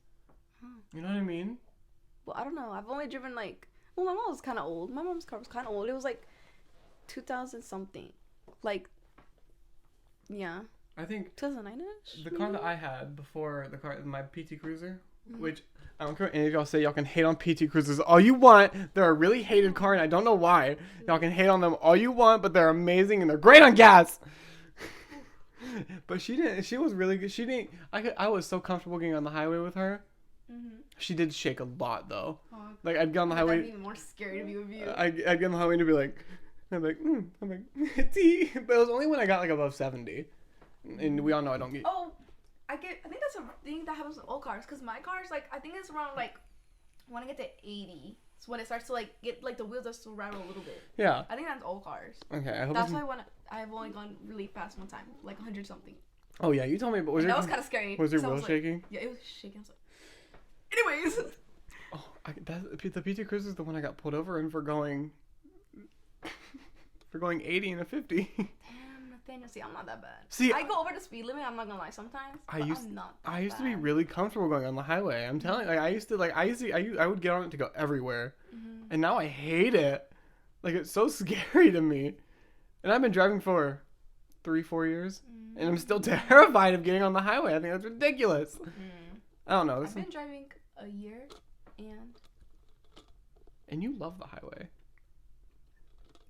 S2: Huh.
S1: You know what I mean?
S2: Well, I don't know. I've only driven like. Well, my mom was kind of old. My mom's car was kind of old. It was like 2000 something. Like. Yeah.
S1: I think
S2: 2009ish.
S1: The car that I had before my PT Cruiser. Which, I don't care what any of y'all say, y'all can hate on PT Cruisers all you want. They're a really hated car, and I don't know why. Y'all can hate on them all you want, but they're amazing, and they're great on gas. But she was really good. I was so comfortable getting on the highway with her. Mm-hmm. She did shake a lot, though. Like, I'd get on the highway.
S2: I'd be even more scared of you.
S1: I'd get on the highway and be like, I'm like, T. But it was only when I got, like, above 70. And we all know I don't get...
S2: Oh. I think that's a thing that happens with old cars, because my car's like, I think it's around like when I get to 80, it's when it starts to like get like the wheels just to rattle a little bit.
S1: Yeah.
S2: I think that's old cars.
S1: Okay. I hope
S2: that's why I've only gone really fast one time, like 100 something.
S1: Oh yeah, you told me, but
S2: that was kind of scary.
S1: Was your wheel shaking?
S2: Yeah, it was shaking. I was like, anyways.
S1: Oh, the PT Cruiser is the one I got pulled over in for going 80 and a 50.
S2: See, I'm not that bad.
S1: See,
S2: I go over the speed limit. I'm not gonna lie. Sometimes I used
S1: to be really comfortable going on the highway. I'm telling you, like I would get on it to go everywhere, and now I hate it. Like, it's so scary to me. And I've been driving for 3-4 years, and I'm still terrified of getting on the highway. I think that's ridiculous. I don't know.
S2: I've been driving a year,
S1: and you love the highway.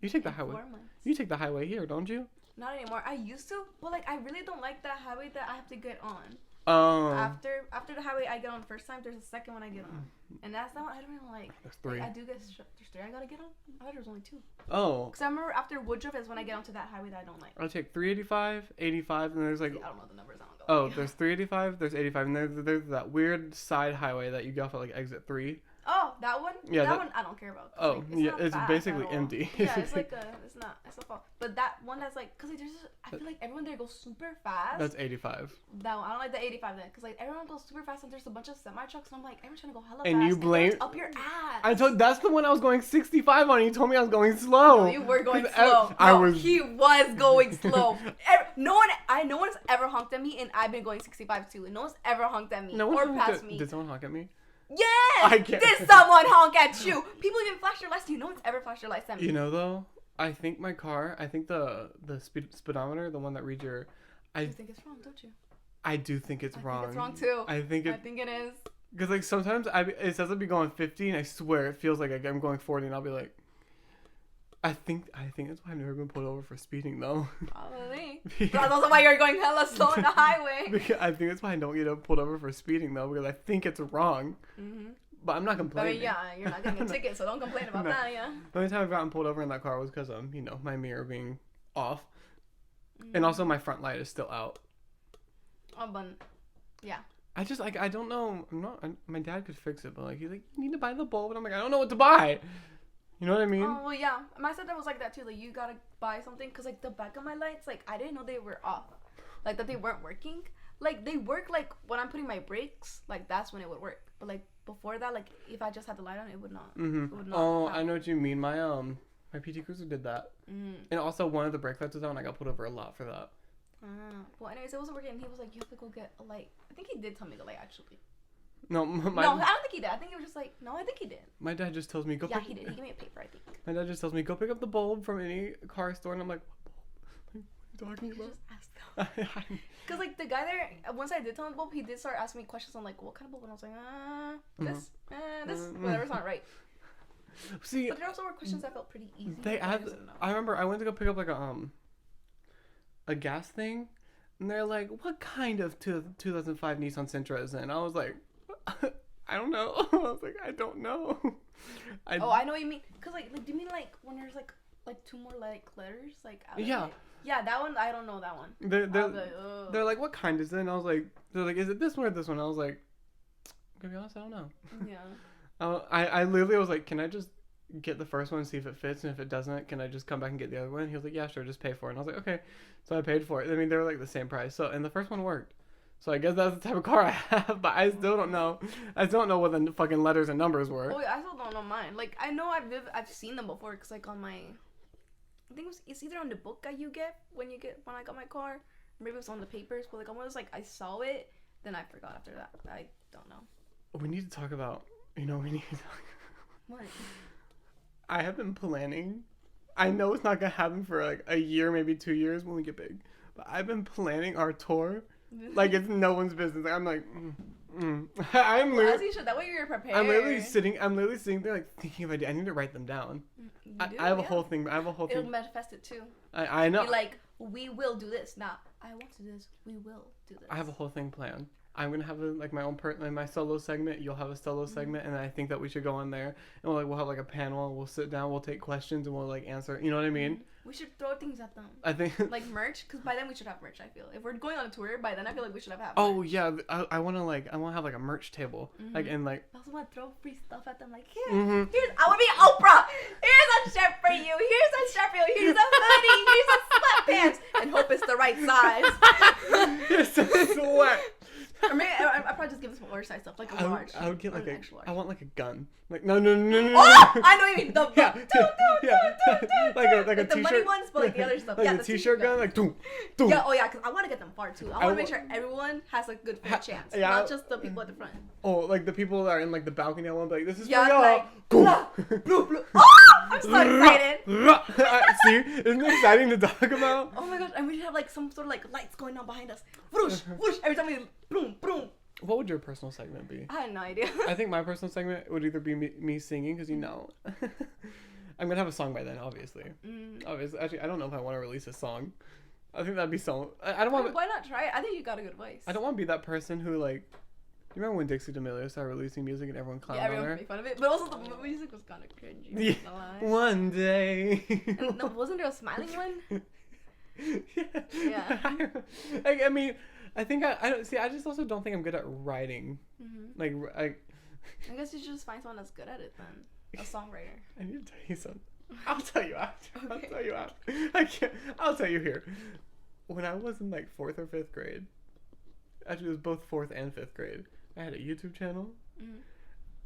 S1: You take the highway. You take the highway here, don't you?
S2: Not anymore. I used to, but like I really don't like that highway that I have to get on.
S1: Oh.
S2: After the highway I get on the first time, there's a second one I get on, and that's not. I don't even like.
S1: There's 3.
S2: Like, I do get. There's 3 I gotta get on. I thought there was only 2.
S1: Oh.
S2: Because I remember after Woodruff is when I get onto that highway that I don't like.
S1: I'll take 385, 85, and there's like.
S2: I don't know the numbers. I don't
S1: Oh, there's 385, there's 85, and there's that weird side highway that you get off at like exit 3.
S2: Oh, that one?
S1: Yeah,
S2: that one I don't care about.
S1: Oh,
S2: like,
S1: yeah, it's basically
S2: at all.
S1: empty.
S2: Yeah, it's like it's not fun. But that one that's like, cause like I feel like everyone there goes super fast.
S1: That's 85.
S2: That one, I don't like the 85 then, cause like everyone goes super fast and there's a bunch of semi trucks and I'm like, everyone's trying to go hella
S1: And
S2: fast.
S1: you blame
S2: up your ass.
S1: I told that's the one I was going 65 on. You told me I was going slow.
S2: No, you were going slow. He was going slow. No one's ever honked at me, and I've been going 65 too. And no one's ever honked at me or passed me.
S1: Did someone honk at me?
S2: Yes! Did someone honk at you? People even flash their lights to you. No one's ever flashed their lights at me.
S1: You know, though, I think the speedometer, the one that reads your...
S2: You think it's wrong, don't you?
S1: I do think it's wrong.
S2: I think it's wrong, too.
S1: I think
S2: it is.
S1: Because, like, sometimes it says I'll be going 50, and I swear it feels like I'm going 40, and I'll be like... I think that's why I've never been pulled over for speeding, though.
S2: Probably. That's also why you're going hella slow on the highway.
S1: Because I think that's why I don't get pulled over for speeding, though, because I think it's wrong.
S2: Mm-hmm.
S1: But I'm not complaining.
S2: I mean, yeah, you're not getting a ticket, so don't complain about that, yeah.
S1: The only time I've gotten pulled over in that car was because, my mirror being off. Mm-hmm. And also my front light is still out.
S2: Oh, but, yeah.
S1: I just, like, I don't know. My dad could fix it, but, like, he's like, you need to buy the bulb. And I'm like, I don't know what to buy. You know what I mean?
S2: Oh, well, yeah. My stepdad was like that, too. Like, you gotta buy something. Because, like, the back of my lights, like, I didn't know they were off. Like, that they weren't working. Like, they work, like, when I'm putting my brakes. Like, that's when it would work. But, like, before that, like, if I just had the light on, it would not.
S1: Mm-hmm.
S2: It would not
S1: happen. I know what you mean. My PT Cruiser did that. Mm. And also, one of the brake lights was on. I got pulled over a lot for that.
S2: Well, anyways, it wasn't working. And he was like, you have to go get a light. I think he did tell me the light, actually.
S1: No,
S2: I don't think he did. I think he was just like, no, I think he did.
S1: My dad just tells me, go
S2: Yeah, he did. He gave me a paper, I think.
S1: My dad just tells me, go pick up the bulb from any car store. And I'm like, what bulb? What are you talking about?
S2: Just ask them. Because, like, the guy there, once I did tell him the bulb, he did start asking me questions on, like, what kind of bulb? And I was like, whatever's not right.
S1: See,
S2: but there also were questions that felt pretty easy.
S1: I remember I went to go pick up, like, a gas thing. And they're like, what kind of 2005 Nissan Sentra is it? And I was like, I don't know. I was like, I don't know.
S2: I know what you mean. Because, like, do you mean, like, when there's, like two more, like, letters? Like,
S1: yeah.
S2: Yeah, that one, I don't know that one.
S1: They're like, what kind is it? And I was like, they're like, is it this one or this one? And I was like, to be honest, I don't know.
S2: Yeah.
S1: I literally was like, can I just get the first one and see if it fits? And if it doesn't, can I just come back and get the other one? And he was like, yeah, sure, just pay for it. And I was like, okay. So I paid for it. I mean, they were like the same price. So, and the first one worked. So I guess that's the type of car I have, but I still don't know. I still don't know what the fucking letters and numbers were.
S2: Oh, yeah, I still don't know mine. Like, I know I've seen them before, because, like, on my... I think it's either on the book that you get when I got my car. Maybe it was on the papers, but, like, I was like, I saw it, then I forgot after that. I don't know.
S1: We need to talk about...
S2: What?
S1: I have been planning. I know it's not going to happen for, like, a year, maybe 2 years when we get big. But I've been planning our tour... like it's no one's business. Like, I'm like, I'm literally.
S2: As you should. That way you're prepared.
S1: I'm literally sitting there, like thinking of ideas. I need to write them down. I have a whole thing.
S2: It'll manifest it too.
S1: I know.
S2: Be like, we will do this. Nah, I want to do this. We will do this.
S1: I have a whole thing planned. I'm gonna have my own my solo segment. You'll have a solo segment, and I think that we should go on there and we'll have like a panel. We'll sit down. We'll take questions and we'll like answer. You know what I mean?
S2: We should throw things at them.
S1: I think
S2: like merch, because by then we should have merch. I feel if we're going on a tour, by then I feel like we should have merch.
S1: Oh yeah, I want to have like a merch table, like and like.
S2: I also want to throw free stuff at them, like here's I want to be Oprah. Here's a shirt for you. Here's a shirt for you. Here's a hoodie. Here's a sweatpants, and hope it's the right size.
S1: Here's some sweat.
S2: Or maybe I'd probably just give them some oversized stuff, like a large.
S1: I would get like I want like a gun. Like no.
S2: Oh, I know what you mean.
S1: Like a
S2: the
S1: t-shirt.
S2: money ones, but like the other stuff.
S1: Like the t-shirt gun, like doom.
S2: Yeah, oh yeah, because I want to get them far too. I want to make sure everyone has a good fair chance, not just the people at the front.
S1: Oh, like the people that are in like the balcony. I want to be like, this is for
S2: y'all.
S1: Like,
S2: blue. Oh, I'm so excited.
S1: See, isn't it exciting to talk about?
S2: Oh my gosh, and we should have like some sort of like lights going on behind us. Whoosh, whoosh. Every time we boom.
S1: What would your personal segment be?
S2: I had no idea.
S1: I think my personal segment would either be me singing, because I'm gonna have a song by then, obviously. Obviously, actually, I don't know if I want to release a song. I think that'd be so. I don't want.
S2: Why not try it? I think you got a good voice.
S1: I don't want to be that person who like. Do you remember when Dixie D'Amelio started releasing music and everyone clowned on her?
S2: Yeah, everyone made fun of it, but also the music was kind of cringy.
S1: Yeah. One day.
S2: No, wasn't there a smiling one?
S1: Yeah. I mean, I think I don't see. I just also don't think I'm good at writing. Like
S2: I guess you should just find someone that's good at it then. A songwriter.
S1: I need to tell you something. I'll tell you after.
S2: Okay.
S1: I'll tell you after. I can't. I'll tell you here. When I was in like 4th or 5th grade, actually it was both 4th and 5th grade, I had a YouTube channel,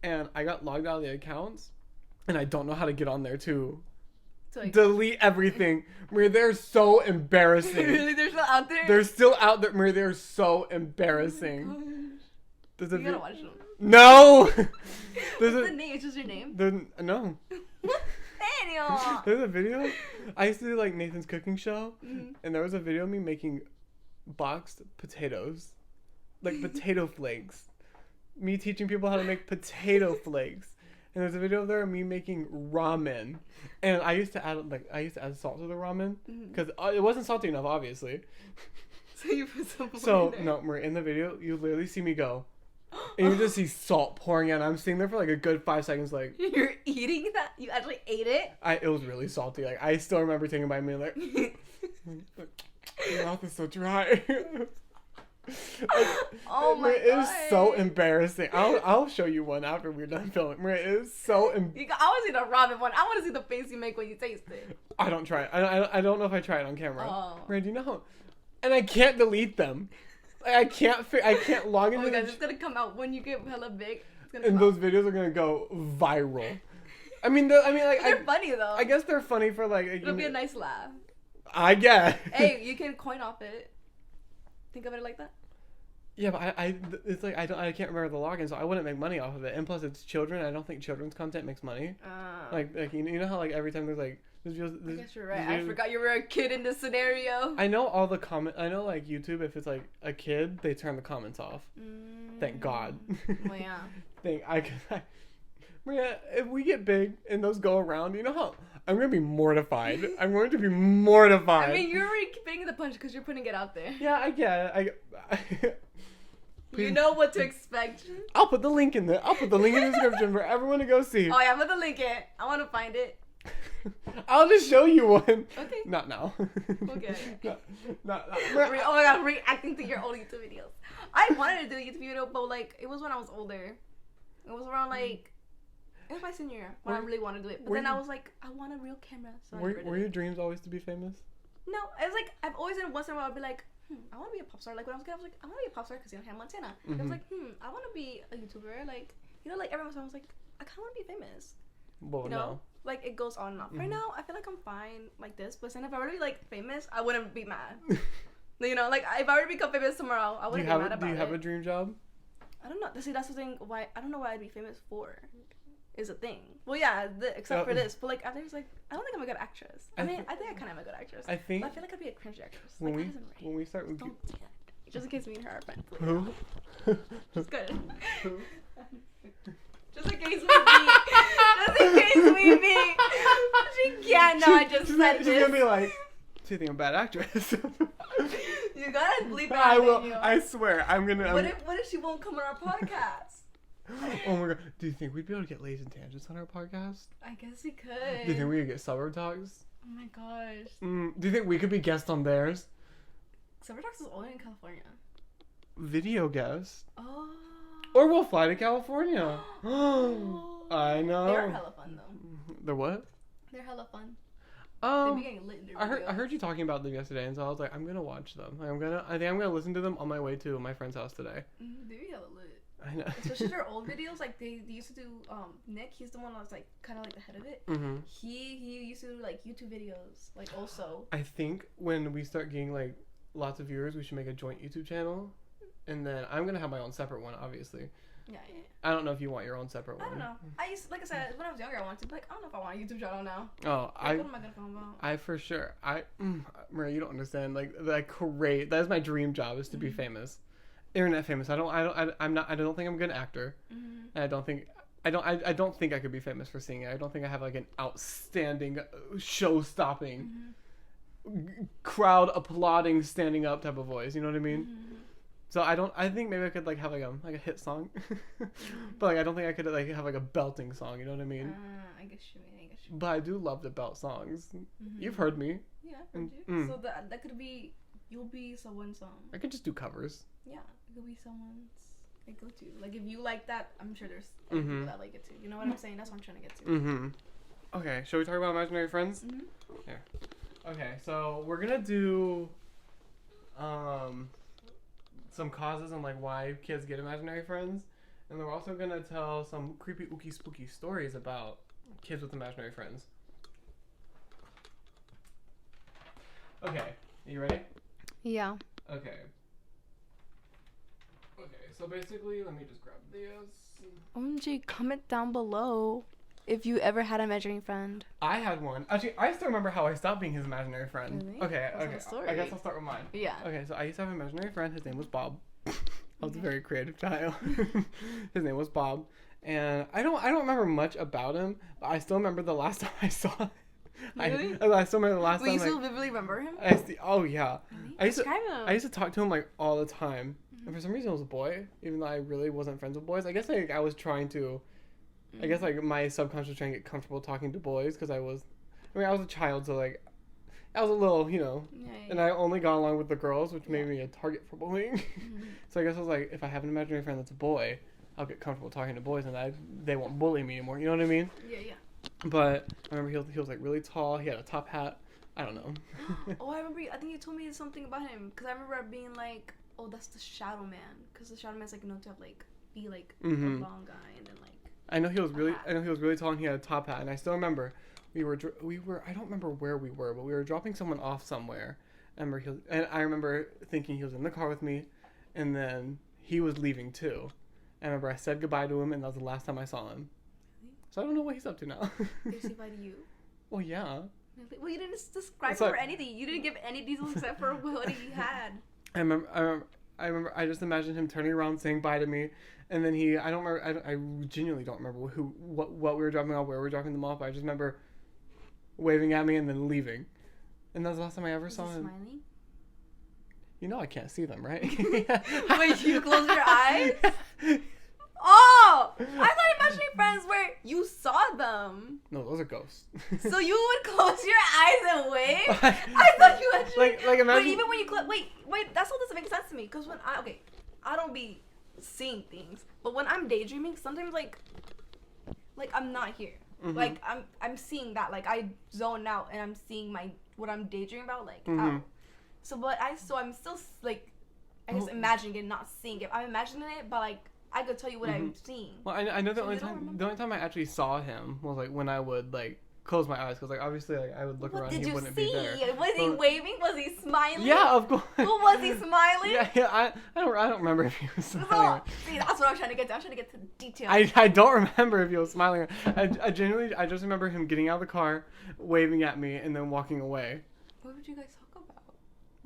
S1: and I got logged out of the accounts, and I don't know how to get on there to delete everything. Maria, they're so embarrassing.
S2: Really? They're still out there?
S1: They're still out there. Maria, they're so embarrassing.
S2: You gotta watch them.
S1: No!
S2: What's the name? It's just your name?
S1: No.
S2: Daniel!
S1: There's a video. I used to do like Nathan's cooking show, and there was a video of me making boxed potatoes. Like potato flakes. Me teaching people how to make potato flakes. And there's a video there of me making ramen. And I used to add salt to the ramen. Because it wasn't salty enough, obviously.
S2: So you put some
S1: Maria, in the video, you literally see me go. And you just see salt pouring out. I'm sitting there for like a good 5 seconds, like.
S2: You're eating that? You actually ate it?
S1: It was really salty. Like, I still remember taking a bite and being like, your mouth is so dry.
S2: Oh my god.
S1: It is so embarrassing. I'll show you one after we're done filming. Maria, it is so
S2: I want to see the ramen one. I want to see the face you make when you taste it.
S1: I don't try it. I don't know if I try it on camera.
S2: Oh.
S1: Maria, do you know how? And I can't delete them. Like, I can't log into.
S2: Oh my god, it's gonna come out when you get hella big.
S1: And those videos are gonna go viral. I mean, they're
S2: funny though.
S1: I guess they're funny for like.
S2: It'll be a nice laugh.
S1: I guess.
S2: Hey, you can coin off it. Think of it like that.
S1: Yeah, but it's like I can't remember the login, so I wouldn't make money off of it. And plus, it's children. I don't think children's content makes money. Like you know how like every time there's like
S2: I guess you're right. I forgot you were a kid in this scenario.
S1: I know all the I know like YouTube, if it's like a kid, they turn the comments off. Thank God.
S2: Well, yeah.
S1: Maria, if we get big and those go around, you know how I'm gonna be mortified. I'm going to be mortified.
S2: I mean, you're already banging the punch because you're putting it out there.
S1: Yeah, I get it.
S2: You know what to expect.
S1: I'll put the link in the description for everyone to go see.
S2: Oh yeah, put the link in. I want to find it.
S1: I'll just show you one.
S2: Okay.
S1: Not now.
S2: Okay.
S1: Not.
S2: Oh my god, reacting to your old YouTube videos. I wanted to do a YouTube video, but like it was when I was older. It was around like it was my senior year when I really wanted to do it. But then I was like, I want a real camera. So
S1: were your dreams always to be famous?
S2: No, it's like I've always in once in a while I'd be like, I want to be a pop star. Like when I was a kid, I was like, I want to be a pop star because Hannah Montana. I was like, I want to be a YouTuber. Like like every once in a while I was like, I kind of want to be famous.
S1: Well,
S2: no. Like it goes on and off. Right now, I feel like I'm fine like this. But then if I were to be like famous, I wouldn't be mad. Like if I were to become famous tomorrow, I wouldn't be mad about it.
S1: Do you have a dream job?
S2: I don't know. See, that's the thing. Why I don't know why I'd be famous for. Is a thing. Well, yeah, except for this. But like, I was like, I don't think I'm a good actress. I think I kind of am a good actress.
S1: I think.
S2: But I feel like I'd be a cringy actress.
S1: When
S2: like,
S1: we start.
S2: Don't do that. Just in case me and her are friends.
S1: Who?
S2: Just good. Just in case we be. Just in case we be. She can't know I just said this.
S1: She's gonna be like, so you think I'm a bad actress?
S2: You gotta bleep that.
S1: I will. I swear. I'm gonna.
S2: What if she won't come on our podcast?
S1: Oh my god. Do you think we'd be able to get Ladies and Tangents on our podcast?
S2: I guess we could.
S1: Do you think we could get Suburb Talks?
S2: Oh my gosh.
S1: Do you think we could be guests on theirs?
S2: Suburb Talks is only in California.
S1: Video guest.
S2: Oh.
S1: Or we'll fly to California. I know.
S2: They're hella fun though.
S1: They're what?
S2: They're hella fun. They be getting lit in their
S1: I heard you talking about them yesterday, and so I was like, I'm gonna watch them. I think I'm gonna listen to them on my way to my friend's house today.
S2: They be hella lit.
S1: I know.
S2: Especially their old videos, like they used to do. Nick, he's the one that was like kind of like the head of it. He used to do like YouTube videos, like also.
S1: I think when we start getting like lots of viewers, we should make a joint YouTube channel, and then I'm gonna have my own separate one, obviously.
S2: Yeah.
S1: I don't know if you want your own separate one.
S2: I don't know. Like I said, when I was younger, I wanted to. But like, I don't know if I want a YouTube channel now.
S1: Oh,
S2: like, what am I gonna film about?
S1: I for sure. Maria, you don't understand. Like that is my dream job, is to be famous. Internet famous. I don't think I'm a good actor. And I don't think I could be famous for singing. I don't think I have like an outstanding show-stopping crowd applauding standing up type of voice, you know what I mean? So I think maybe I could like have like a hit song. But like I don't think I could like have like a belting song, you know what I mean?
S2: I guess you mean.
S1: But I do love to belt songs. You've heard me.
S2: Yeah, I've heard you. So that could be You'll be someone's
S1: I could just do covers.
S2: Yeah, it could be someone's like go to. Like if you like that, I'm sure there's other people that like it too. You know what I'm saying? That's what I'm trying to get to.
S1: Mm-hmm. Okay, shall we talk about imaginary friends?
S2: Mm-hmm.
S1: Here. Okay, so we're gonna do some causes on like why kids get imaginary friends, and then we're also gonna tell some creepy, ooky, spooky stories about kids with imaginary friends. Okay, are you ready?
S2: Yeah.
S1: Okay. Okay, so basically, let me just grab this.
S2: OMG, comment down below if you ever had an imaginary friend.
S1: I had one. Actually, I still remember how I stopped being his imaginary friend.
S2: Really?
S1: Okay,
S2: That's
S1: okay.
S2: a story.
S1: I guess I'll start with mine.
S2: Yeah.
S1: Okay, so I used to have an imaginary friend. His name was Bob. I was a very creative child. His name was Bob, and I don't remember much about him, but I still remember the last time I saw him.
S2: Really?
S1: I still remember the last time.
S2: Wait, you still vividly remember him?
S1: Oh yeah.
S2: Really?
S1: I used to talk to him like all the time, and for some reason it was a boy, even though I really wasn't friends with boys. I guess like I was trying to. I guess like my subconscious was trying to get comfortable talking to boys because I was a child, so like I was a little, and I only got along with the girls, which made me a target for bullying. So I guess I was like, if I have an imaginary friend that's a boy, I'll get comfortable talking to boys, and they won't bully me anymore. You know what I mean?
S2: Yeah, yeah.
S1: But I remember he was like really tall. He had a top hat. I don't know.
S2: Oh, I remember. I think you told me something about him because I remember being like, "Oh, that's the Shadow Man," because the Shadow Man's like known to have like be like a long guy and then like.
S1: I know he was really tall and he had a top hat, and I still remember we were I don't remember where we were, but we were dropping someone off somewhere. And I remember thinking he was in the car with me, and then he was leaving too. I remember I said goodbye to him, and that was the last time I saw him. Really? So I don't know what he's up to now.
S2: Did he say bye to you?
S1: Well, yeah.
S2: Well, you didn't describe him or anything. You didn't give any details except for what he had. I
S1: remember. I just imagined him turning around, saying bye to me, and then I genuinely don't remember what we were dropping off, where we were dropping them off. I just remember waving at me and then leaving, and that was the last time I ever saw him.
S2: Smiling?
S1: You know I can't see them, right?
S2: Wait, you close your eyes? Oh! I thought imaginary friends where you saw them.
S1: No, those are ghosts.
S2: So you would close your eyes and wave? I thought you actually...
S1: Like imagine...
S2: But even when you close... Wait, that still doesn't make sense to me. Because when I don't be seeing things. But when I'm daydreaming, sometimes like I'm not here.
S1: Mm-hmm.
S2: Like I'm seeing that. Like I zone out and I'm seeing what I'm daydreaming about like out. So I'm still like I guess imagining it, not seeing it. I'm imagining it, but like I could tell you what I'm seeing.
S1: Well, I know the only time I actually saw him was like when I would like close my eyes because like obviously like I would look around and he wouldn't be there.
S2: Was he waving? Was he smiling?
S1: Yeah, of course.
S2: Well, was he smiling?
S1: Yeah. I don't remember if he was smiling.
S2: See, that's what I'm trying to get to. I'm trying to get to the details.
S1: I don't remember if he was smiling. I genuinely just remember him getting out of the car, waving at me, and then walking away.
S2: What would you guys talk about?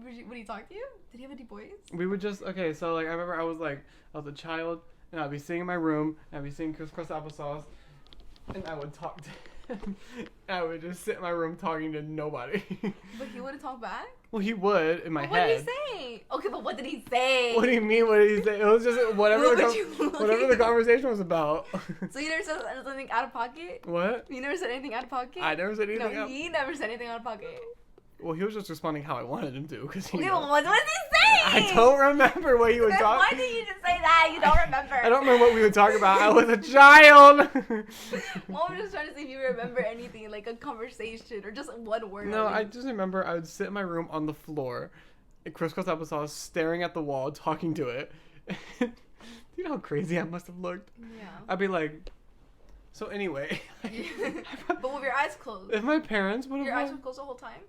S2: Would he talk to you? Did he have any boys?
S1: We would just so like I remember I was a child and I'd be sitting in my room and I'd be seeing crisscross applesauce and I would talk to him. I would just sit in my room talking to nobody.
S2: But he wouldn't talk back?
S1: Well, he would in my head.
S2: What did he say? Okay, but what did he say?
S1: What do you mean? What did he say? It was just whatever the conversation was about.
S2: So you never said anything out of pocket?
S1: What?
S2: You never said anything out of pocket?
S1: I never said anything.
S2: No, he never said anything out of pocket.
S1: Well, he was just responding how I wanted him to, because
S2: Okay, well, what was he saying?
S1: I don't remember what he would talk.
S2: Why did you just say that? You don't remember.
S1: I don't remember what we would talk about. I was a child.
S2: Well, I'm just trying to see if you remember anything, like a conversation or just one word.
S1: No, I just remember I would sit in my room on the floor, crisscross applesauce, staring at the wall, talking to it. Do you know how crazy I must have looked?
S2: Yeah.
S1: I'd be like, so anyway.
S2: But with your eyes closed.
S1: If my parents would have.
S2: Your eyes were closed the whole time?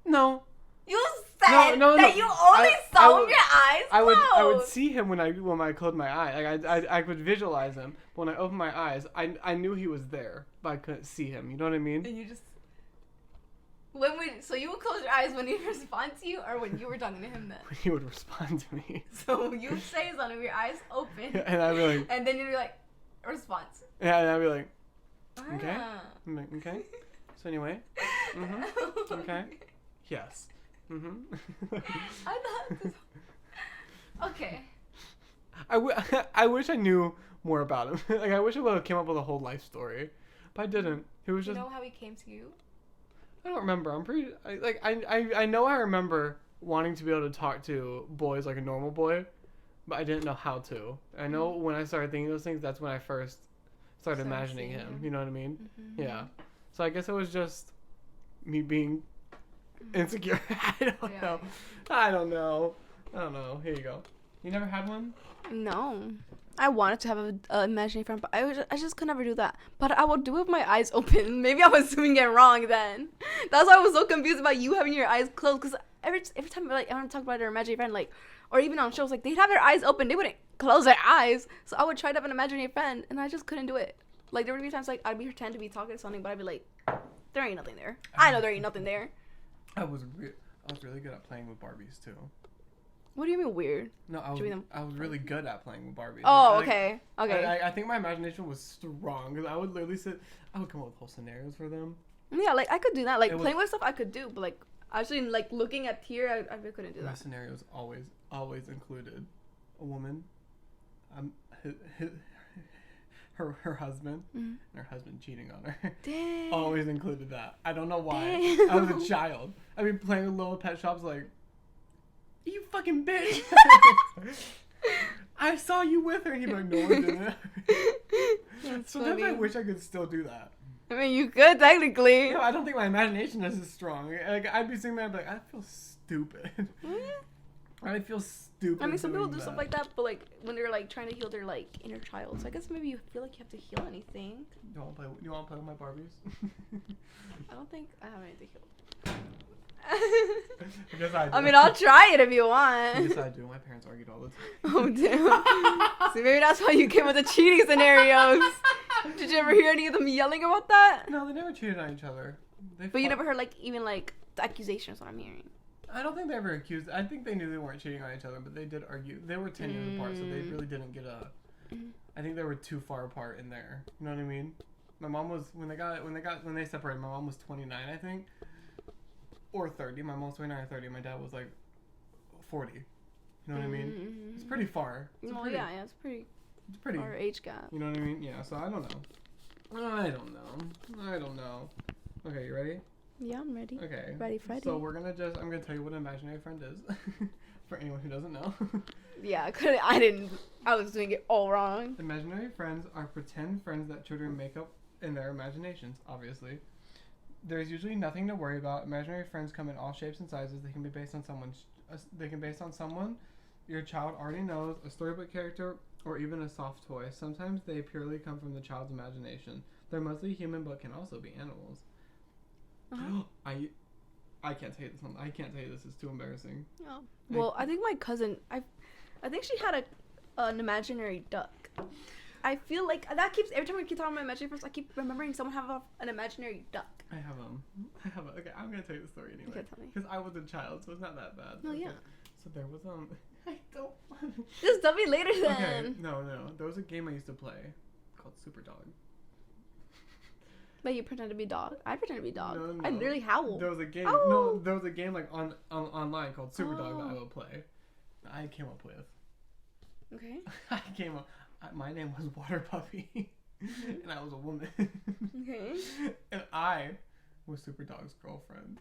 S1: No.
S2: You said that you only saw with your eyes closed.
S1: I would see him when I closed my eye. Like I could visualize him. But when I opened my eyes, I knew he was there, but I couldn't see him. You know what I mean?
S2: And you just so you would close your eyes when he would respond to you, or when you were talking to him then?
S1: When he would respond to me.
S2: So you would say something with your eyes open.
S1: And I'd be like.
S2: And then you'd be like, response.
S1: Yeah, and I'd be like, okay.
S2: Ah.
S1: I'm like, okay. So anyway. Okay. Yes.
S2: I thought this... Okay.
S1: I wish I knew more about him. Like I wish I would have came up with a whole life story, but I didn't. He was just.
S2: You know how he came to you?
S1: I don't remember. I'm pretty. I know I remember wanting to be able to talk to boys like a normal boy, but I didn't know how to. I know when I started thinking those things, that's when I first started imagining him. You know what I mean? Mm-hmm. Yeah. So I guess it was just me being insecure. I don't know. I don't know. Here you go. You never had one?
S2: No. I wanted to have an imaginary friend, but I just could never do that. But I would do it with my eyes open. Maybe I was doing it wrong then. That's why I was so confused about you having your eyes closed. Because every time like I want to talk about their imaginary friend, like, or even on shows, like they'd have their eyes open. They wouldn't close their eyes. So I would try to have an imaginary friend, and I just couldn't do it. Like there would be times like I'd be pretend to be talking to something, but I'd be like, there ain't nothing there. I know there ain't nothing there.
S1: I was really good at playing with Barbies too.
S2: What do you mean weird?
S1: No, I was really good at playing with Barbies.
S2: Oh, okay.
S1: I think my imagination was strong because I would literally I would come up with whole scenarios for them.
S2: Yeah, like I could do that. Like playing with stuff I could do, but like actually like looking at here, I couldn't do that.
S1: My scenarios always included a woman, her husband, and her husband cheating on her.
S2: Dang.
S1: Always included that. I don't know why.
S2: Damn.
S1: I was a child. I mean, playing with little pet shops like. You fucking bitch! I saw you with her. And he'd be like, no, I didn't. Sometimes I wish I could still do that.
S2: I mean, you could technically.
S1: No, I don't think my imagination is as strong. Like I'd be sitting there, I'd be like, I feel stupid. I feel stupid.
S2: I mean, some people do stuff like that, but like when they're like trying to heal their like inner child. So I guess maybe you feel like you have to heal anything.
S1: You want to play with my Barbies?
S2: I don't think I have anything healed.
S1: Yes, I do.
S2: I mean, I'll try it if you want.
S1: Yes, I do. My parents argued all the time.
S2: Oh, damn. See, maybe that's why you came with the cheating scenarios. Did you ever hear any of them yelling about that?
S1: No, they never cheated on each other.
S2: But you never heard, like, even, like, the accusations, what I'm hearing.
S1: I don't think they ever accused. I think they knew they weren't cheating on each other, but they did argue. They were 10 years apart, so they really didn't get a... I think they were too far apart in there. You know what I mean? My mom was... When they separated, my mom was 29, I think. Or 30. My mom was 29 or 30. My dad was like 40. You know what I mean? It's pretty far.
S2: It's pretty far age gap.
S1: You know what I mean? Yeah, so I don't know. Okay, you ready?
S2: Yeah, I'm ready.
S1: Okay.
S2: Ready, Freddy.
S1: So I'm gonna tell you what an imaginary friend is. For anyone who doesn't know.
S2: Yeah, I was doing it all wrong.
S1: Imaginary friends are pretend friends that children make up in their imaginations, obviously. There's usually nothing to worry about. Imaginary friends come in all shapes and sizes. They can be based on someone your child already knows, a storybook character, or even a soft toy. Sometimes they purely come from the child's imagination. They're mostly human, but can also be animals. Uh-huh. I can't tell you this one. I can't tell you this. It's too embarrassing.
S2: Oh. Well, I think my cousin. I think she had an imaginary duck. I feel like that keeps every time we keep talking about imaginary friends, I keep remembering someone have an imaginary duck.
S1: Okay, I'm gonna tell you the story anyway.
S2: Okay, tell me.
S1: Because I was a child, so it's not that bad.
S2: No,
S1: okay.
S2: yeah.
S1: So there was I don't.
S2: Just tell me later then.
S1: Okay, no. There was a game I used to play called Super Dog.
S2: But you pretend to be dog. I pretend to be dog.
S1: No.
S2: I literally howl.
S1: There was a game.
S2: Oh.
S1: No, there was a game like on online called Super Dog that I would play. I came up with.
S2: Okay.
S1: My name was Water Puppy, and I was a woman.
S2: Okay.
S1: And I was Super Dog's girlfriend,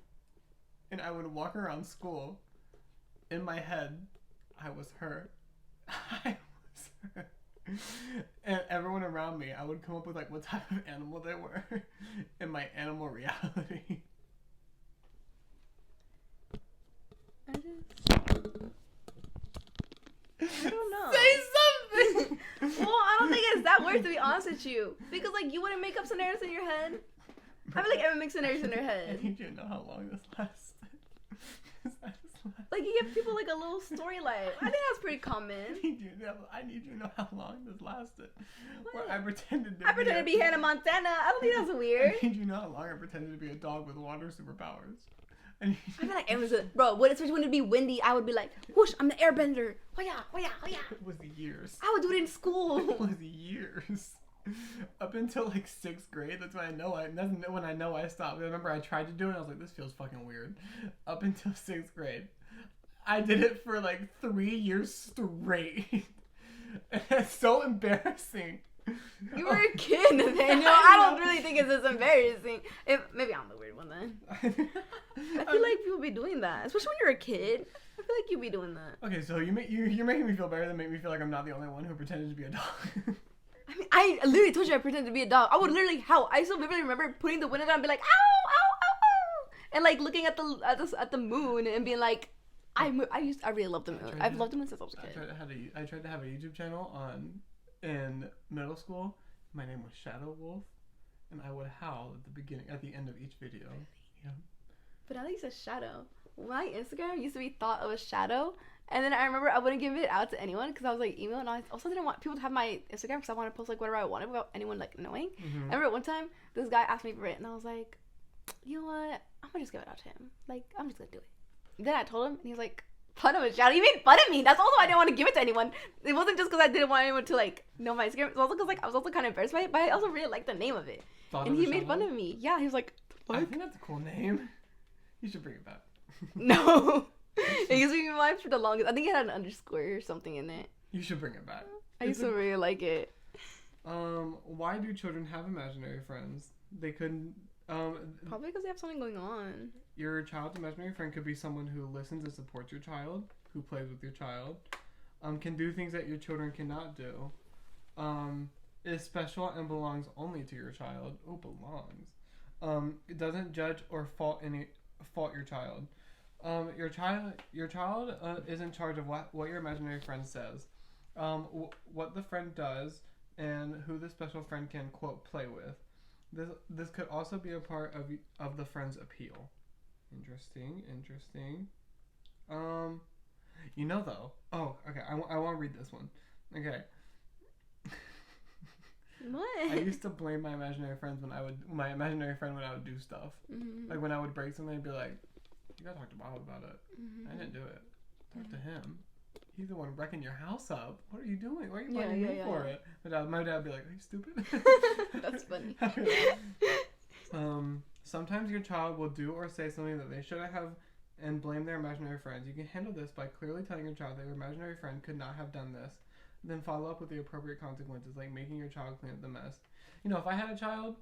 S1: and I would walk around school. In my head, I was her. And everyone around me, I would come up with like what type of animal they were in my animal reality.
S2: I don't know.
S1: Say something!
S2: Well, I don't think it's that weird to be honest with you. Because like you wouldn't make up scenarios in your head. I feel like everyone makes scenarios in their head.
S1: I need you to know how long this lasted.
S2: Like you give people like a little storyline. I think that's pretty common.
S1: I need you to know how long this lasted. What? Where I pretended
S2: to be Hannah Montana. I don't think that's weird.
S1: I need you to know how long I pretended to be a dog with water superpowers.
S2: I feel like it was bro. What especially when it'd be windy, I would be like, whoosh! I'm the airbender. Oh yeah.
S1: It was years.
S2: I would do it in school.
S1: It was years. Up until like 6th grade, that's when I know I stopped. I remember I tried to do it, and I was like, this feels fucking weird. Up until 6th grade, I did it for like 3 years straight. And it's so embarrassing.
S2: You were a kid, Nathaniel. I don't really think it's as embarrassing. Maybe I'm the weird one then. I feel like people be doing that, especially when you're a kid. I feel like you be doing that.
S1: Okay, so you're making me feel better than make me feel like I'm not the only one who pretended to be a dog.
S2: I mean, I literally told you I pretended to be a dog. I would literally howl. I still vividly remember putting the window down and be like, ow, ow, ow, ow, and like looking at the moon and being like, I really love the moon. I've loved the moon since I was a kid.
S1: I tried to have a YouTube channel in middle school. My name was Shadow Wolf, and I would howl at the end of each video. Yeah.
S2: But now that you said shadow, my Instagram used to be thought of a shadow, and then I remember I wouldn't give it out to anyone because I was like emo, and I also didn't want people to have my Instagram because I wanted to post like whatever I wanted without anyone like knowing.
S1: Mm-hmm.
S2: I remember one time this guy asked me for it, and I was like, you know what? I'm gonna just give it out to him. Like, I'm just gonna do it. Then I told him, and he's like, fun of a shadow? You made fun of me. That's also why I didn't want to give it to anyone. It wasn't just because I didn't want anyone to like know my Instagram. It was also because like I was also kind of embarrassed by it, but I also really liked the name of it. And he made fun of me. Yeah, he was like,
S1: I think that's a cool name. You should bring it back.
S2: No. It used to be mine for the longest. I think it had an underscore or something in it.
S1: You should bring it back.
S2: I used to really like it.
S1: Why do children have imaginary friends? They couldn't.
S2: Probably because they have something going on.
S1: Your child's imaginary friend could be someone who listens and supports your child, who plays with your child, can do things that your children cannot do, is special and belongs only to your child. Oh, belongs. It doesn't judge or fault your child. Your child is in charge of what your imaginary friend says, what the friend does, and who the special friend can quote play with. This could also be a part of the friend's appeal. Interesting. Though. Oh, okay. I want to read this one. Okay.
S2: What?
S1: I used to blame my imaginary friend when I would do stuff. Mm-hmm. Like when I would break something, I'd be like, "You gotta talk to Bob about it. Mm-hmm. I didn't do it. Talk to him. He's the one wrecking your house up. What are you doing? Why are you blaming me for it?" My dad would be like, "Are you stupid?"
S2: That's funny.
S1: Sometimes your child will do or say something that they shouldn't have and blame their imaginary friends. You can handle this by clearly telling your child that your imaginary friend could not have done this. Then follow up with the appropriate consequences, like making your child clean up the mess. You know, if I had a child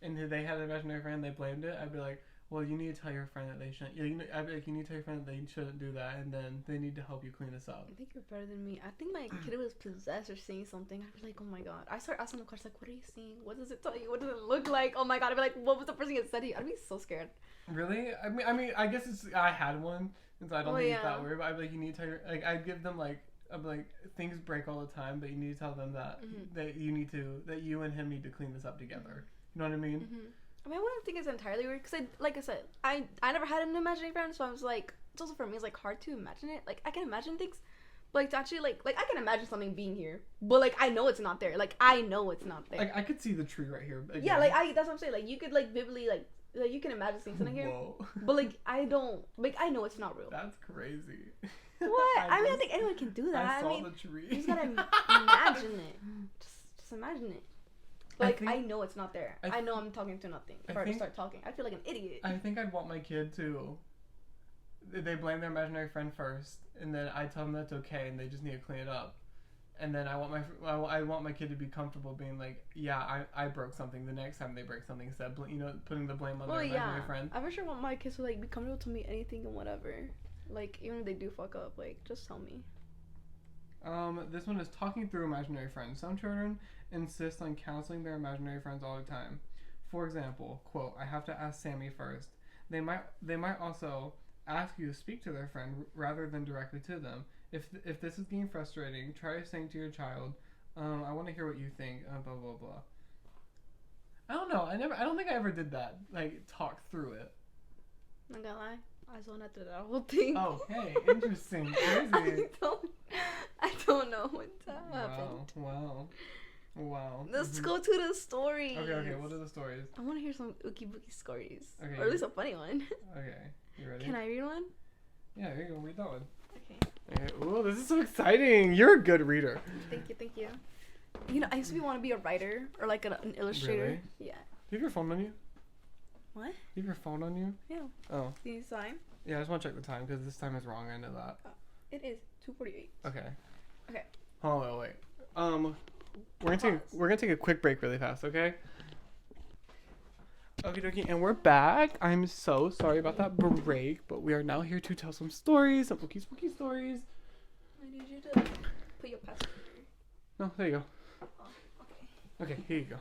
S1: and they had an imaginary friend and they blamed it, I'd be like, well, you need to tell your friend that they shouldn't. I'd be like, you need to tell your friend that they shouldn't do that, and then they need to help you clean this up.
S2: I think you're better than me. I think my kid was possessed or seeing something. I'd be like, oh my god. I start asking the questions like, what are you seeing? What does it tell you? What does it look like? Oh my god. I'd be like, what was the first thing it said to you? I'd be so scared.
S1: Really? I mean, I guess I had one, and so I don't think it's that weird. But I'd be like, you need to tell your I'd give them like. I'm like, things break all the time, but you need to tell them that that you and him need to clean this up together. You know what I mean?
S2: Mm-hmm. I mean, I wouldn't think it's entirely weird because like I said, I never had an imaginary friend, so I was like, it's also for me, it's like hard to imagine it. Like I can imagine things, but like to actually like I can imagine something being here, but like I know it's not there. Like I know it's not there.
S1: Like I could see the tree right here. Again.
S2: Yeah, that's what I'm saying. Like you could like vividly like you can imagine things in here. Whoa. But like I don't like I know it's not real.
S1: That's crazy.
S2: What? I mean, I think anyone can do that.
S1: I mean, the tree.
S2: You just gotta imagine it. Just imagine it. But like, I know it's not there. I know I'm talking to nothing. Before I start talking, I feel like an idiot.
S1: I think I'd want my kid to. They blame their imaginary friend first, and then I tell them that's okay, and they just need to clean it up. And then I want my kid to be comfortable being like, yeah, I broke something the next time they break something, instead of putting the blame on their imaginary friend.
S2: I for sure want my kids to like be comfortable to me anything and whatever. Like, even if they do fuck up, like, just tell me.
S1: This one is talking through imaginary friends. Some children insist on counseling their imaginary friends all the time. For example, quote, I have to ask Sammy first. They might also ask you to speak to their friend rather than directly to them. If this is getting frustrating, try saying to your child, I want to hear what you think, blah, blah, blah. I don't know. I don't think I ever did that. Like, talk through it.
S2: Not gonna lie. I zoned out that whole thing.
S1: Oh, hey, interesting. Crazy.
S2: I don't know what happened.
S1: Wow.
S2: Let's go to the stories.
S1: Okay, what are the stories?
S2: I want to hear some Ooky Booky stories.
S1: Okay.
S2: Or at least a funny one.
S1: Okay, you ready?
S2: Can I read one?
S1: Yeah, here you go, read that one.
S2: Okay.
S1: Ooh, this is so exciting. You're a good reader.
S2: Thank you. You know, I used to want to be a writer or like an illustrator.
S1: Really?
S2: Yeah.
S1: Do you have your phone on you?
S2: What?
S1: Do you have your phone on you?
S2: Yeah.
S1: Oh.
S2: Do you sign?
S1: Yeah, I just want to check the time because this time is wrong. I know that.
S2: It is 2:48.
S1: Okay.
S2: Okay.
S1: Hold on, wait. we're gonna take a quick break really fast, okay? Okie dokie, and we're back. I'm so sorry about that break, but we are now here to tell some stories, some spooky stories.
S2: I need you to put your password.
S1: No, there you go.
S2: Oh, okay.
S1: Okay, here you go.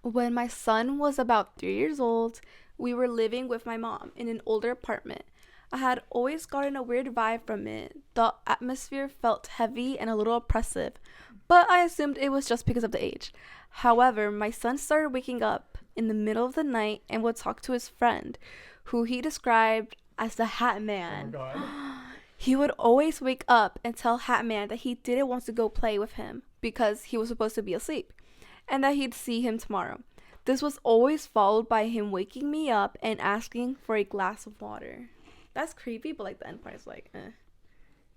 S2: When my son was about 3 years old, we were living with my mom in an older apartment. I had always gotten a weird vibe from it. The atmosphere felt heavy and a little oppressive, but I assumed it was just because of the age. However, my son started waking up in the middle of the night and would talk to his friend, who he described as the Hat Man.
S1: Oh my god.
S2: He would always wake up and tell Hat Man that he didn't want to go play with him because he was supposed to be asleep, and that he'd see him tomorrow. This was always followed by him waking me up and asking for a glass of water. That's creepy, but like the end part is like, eh.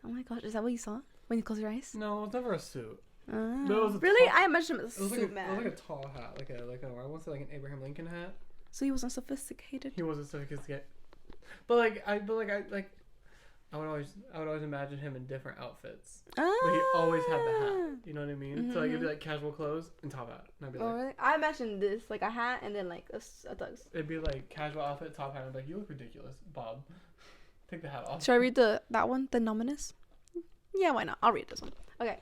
S2: Oh my gosh, is that what you saw when you closed your eyes?
S1: No, it's never a suit.
S2: No, it was really? I imagined him as a suit man.
S1: It was like a tall hat, like a I want to say like an Abraham Lincoln hat.
S2: So he wasn't sophisticated.
S1: He wasn't sophisticated, but I would always imagine him in different outfits. But he always had the hat. You know what I mean? Mm-hmm. So like it'd be like casual clothes and top hat. And I'd be like,
S2: really? I imagined this like a hat and then like a tux.
S1: It'd be like casual outfit, top hat. And I'd be like, you look ridiculous, Bob. Take the hat off.
S2: Should I read that one, the Nominous? Yeah, why not? I'll read this one. Okay.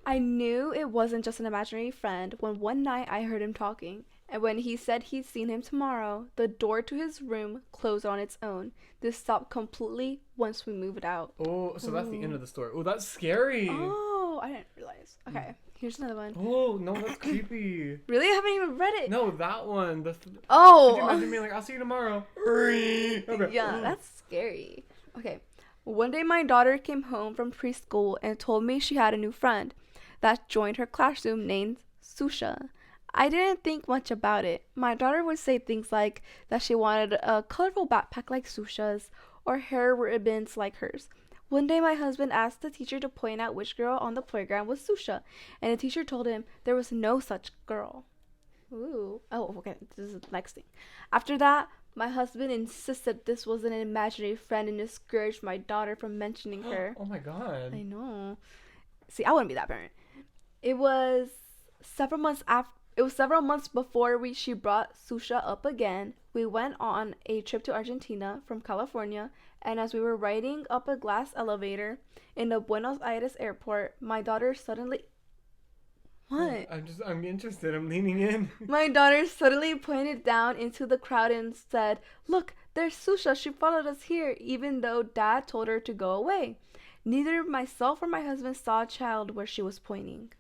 S2: I knew it wasn't just an imaginary friend when one night I heard him talking, and when he said he'd seen him tomorrow, the door to his room closed on its own. This stopped completely once we moved out.
S1: Oh, so that's the end of the story. Oh, that's scary.
S2: Oh, I didn't realize. Okay, here's another one.
S1: Oh, no, that's creepy.
S2: Really? I haven't even read it.
S1: No, that one. Could you imagine me like, I'll see you tomorrow. Okay.
S2: Yeah, that's scary. Okay. One day my daughter came home from preschool and told me she had a new friend that joined her classroom named Susha. I didn't think much about it. My daughter would say things like that she wanted a colorful backpack like Susha's or hair ribbons like hers. One day my husband asked the teacher to point out which girl on the playground was Susha, and the teacher told him there was no such girl. Ooh. Oh, okay. This is the next thing. After that, my husband insisted this was an imaginary friend and discouraged my daughter from mentioning her.
S1: Oh my god.
S2: I know. See, I wouldn't be that parent. It was several months before she brought Susha up again. We went on a trip to Argentina from California, and as we were riding up a glass elevator in the Buenos Aires airport, my daughter suddenly... What?
S1: I'm interested. I'm leaning in.
S2: My daughter suddenly pointed down into the crowd and said, "Look, there's Susha. She followed us here, even though Dad told her to go away." Neither myself or my husband saw a child where she was pointing.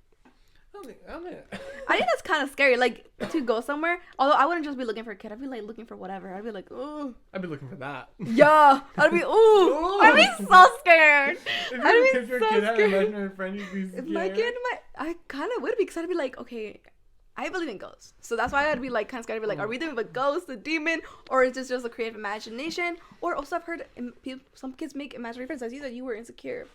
S2: I think that's kind of scary, like, to go somewhere. Although I wouldn't just be looking for a kid. I'd be, like, looking for whatever. I'd be like, ooh.
S1: I'd be looking for that.
S2: Yeah. I'd be, ooh. I'd be so scared.
S1: If your kid had an imaginary friend, you'd be scared.
S2: If my kid, I kind of would be, because I'd be like, okay, I believe in ghosts. So that's why I'd be, like, kind of scared. I'd be like, are we dealing with a ghost, a demon, or is this just a creative imagination? Or also I've heard some kids make imaginary friends. As you said, you were insecure.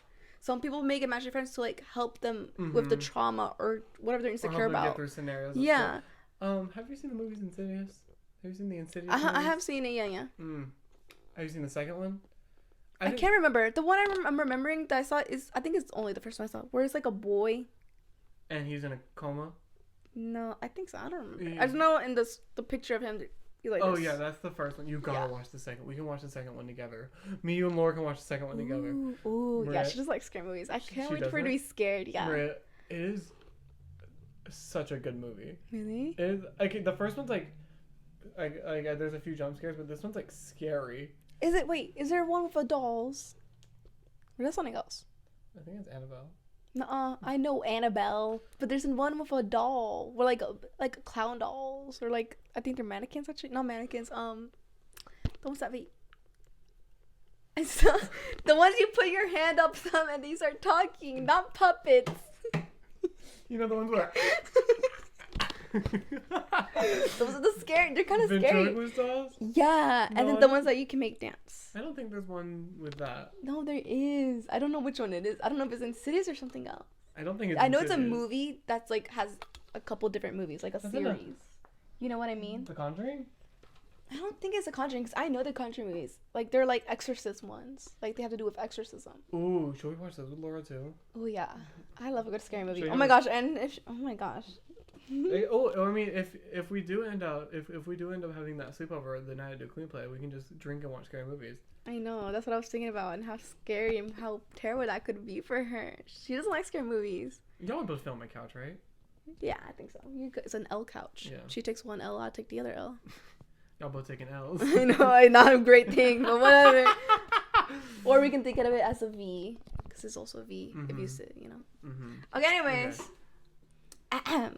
S2: Some people make imaginary friends to like help them with the trauma or whatever they're insecure about. Get
S1: through scenarios.
S2: Yeah.
S1: Have you seen the movies Insidious? Have you seen the Insidious?
S2: I have seen it. Yeah.
S1: Have you seen the second one?
S2: I can't remember. The one I'm remembering that I saw I think it's only the first one I saw, where it's like a boy.
S1: And he's in a coma.
S2: No, I think so. I don't remember. Yeah. I just know in the picture of him. Like
S1: this. Yeah, that's the first one. You gotta watch the second. We can watch the second one together. Me, you, and Laura can watch the second one together.
S2: Ooh, yeah, she just likes scary movies. I can't wait for her to be scared. Yeah,
S1: it is such a good movie. Really? It is like the first one's like there's a few jump scares, but this one's like scary.
S2: Is it? Wait, is there one with the dolls? Or that's something else?
S1: I think it's Annabelle.
S2: Nuh-uh. I know Annabelle, but there's one with a doll, or like clown dolls, or like I think they're mannequins actually. Not mannequins. The ones that be. The ones you put your hand up some and they start talking, not puppets.
S1: You know the ones where.
S2: Those are the scary. They're kind of scary.
S1: Dolls?
S2: Yeah, no, and then the ones that you can make dance.
S1: I don't think there's one with that.
S2: No, there is. I don't know which one it is. I don't know if it's Insidious or something else.
S1: I don't think it's.
S2: I know Insidious. It's a movie that's like has a couple different movies, like a series. You know what I mean?
S1: The Conjuring.
S2: I don't think it's a Conjuring because I know the Conjuring movies. Like they're like Exorcist ones. Like they have to do with exorcism.
S1: Ooh, should we watch those with Laura too?
S2: Oh yeah, I love a good scary movie.
S1: Should
S2: Oh my gosh, and oh my gosh.
S1: I mean, if we do end up having that sleepover the night I do Clean Play, we can just drink and watch scary movies.
S2: I know, that's what I was thinking about, and how scary and how terrible that could be for her. She doesn't like scary movies.
S1: Y'all want to film my couch, right?
S2: Yeah, I think so. It's an L couch.
S1: Yeah.
S2: She takes one L, I take the other L.
S1: Y'all both taking L's.
S2: I know, not a great thing, but whatever. Or we can think of it as a V, because it's also a V if you sit, you know. Mm-hmm. Okay, anyways. Okay.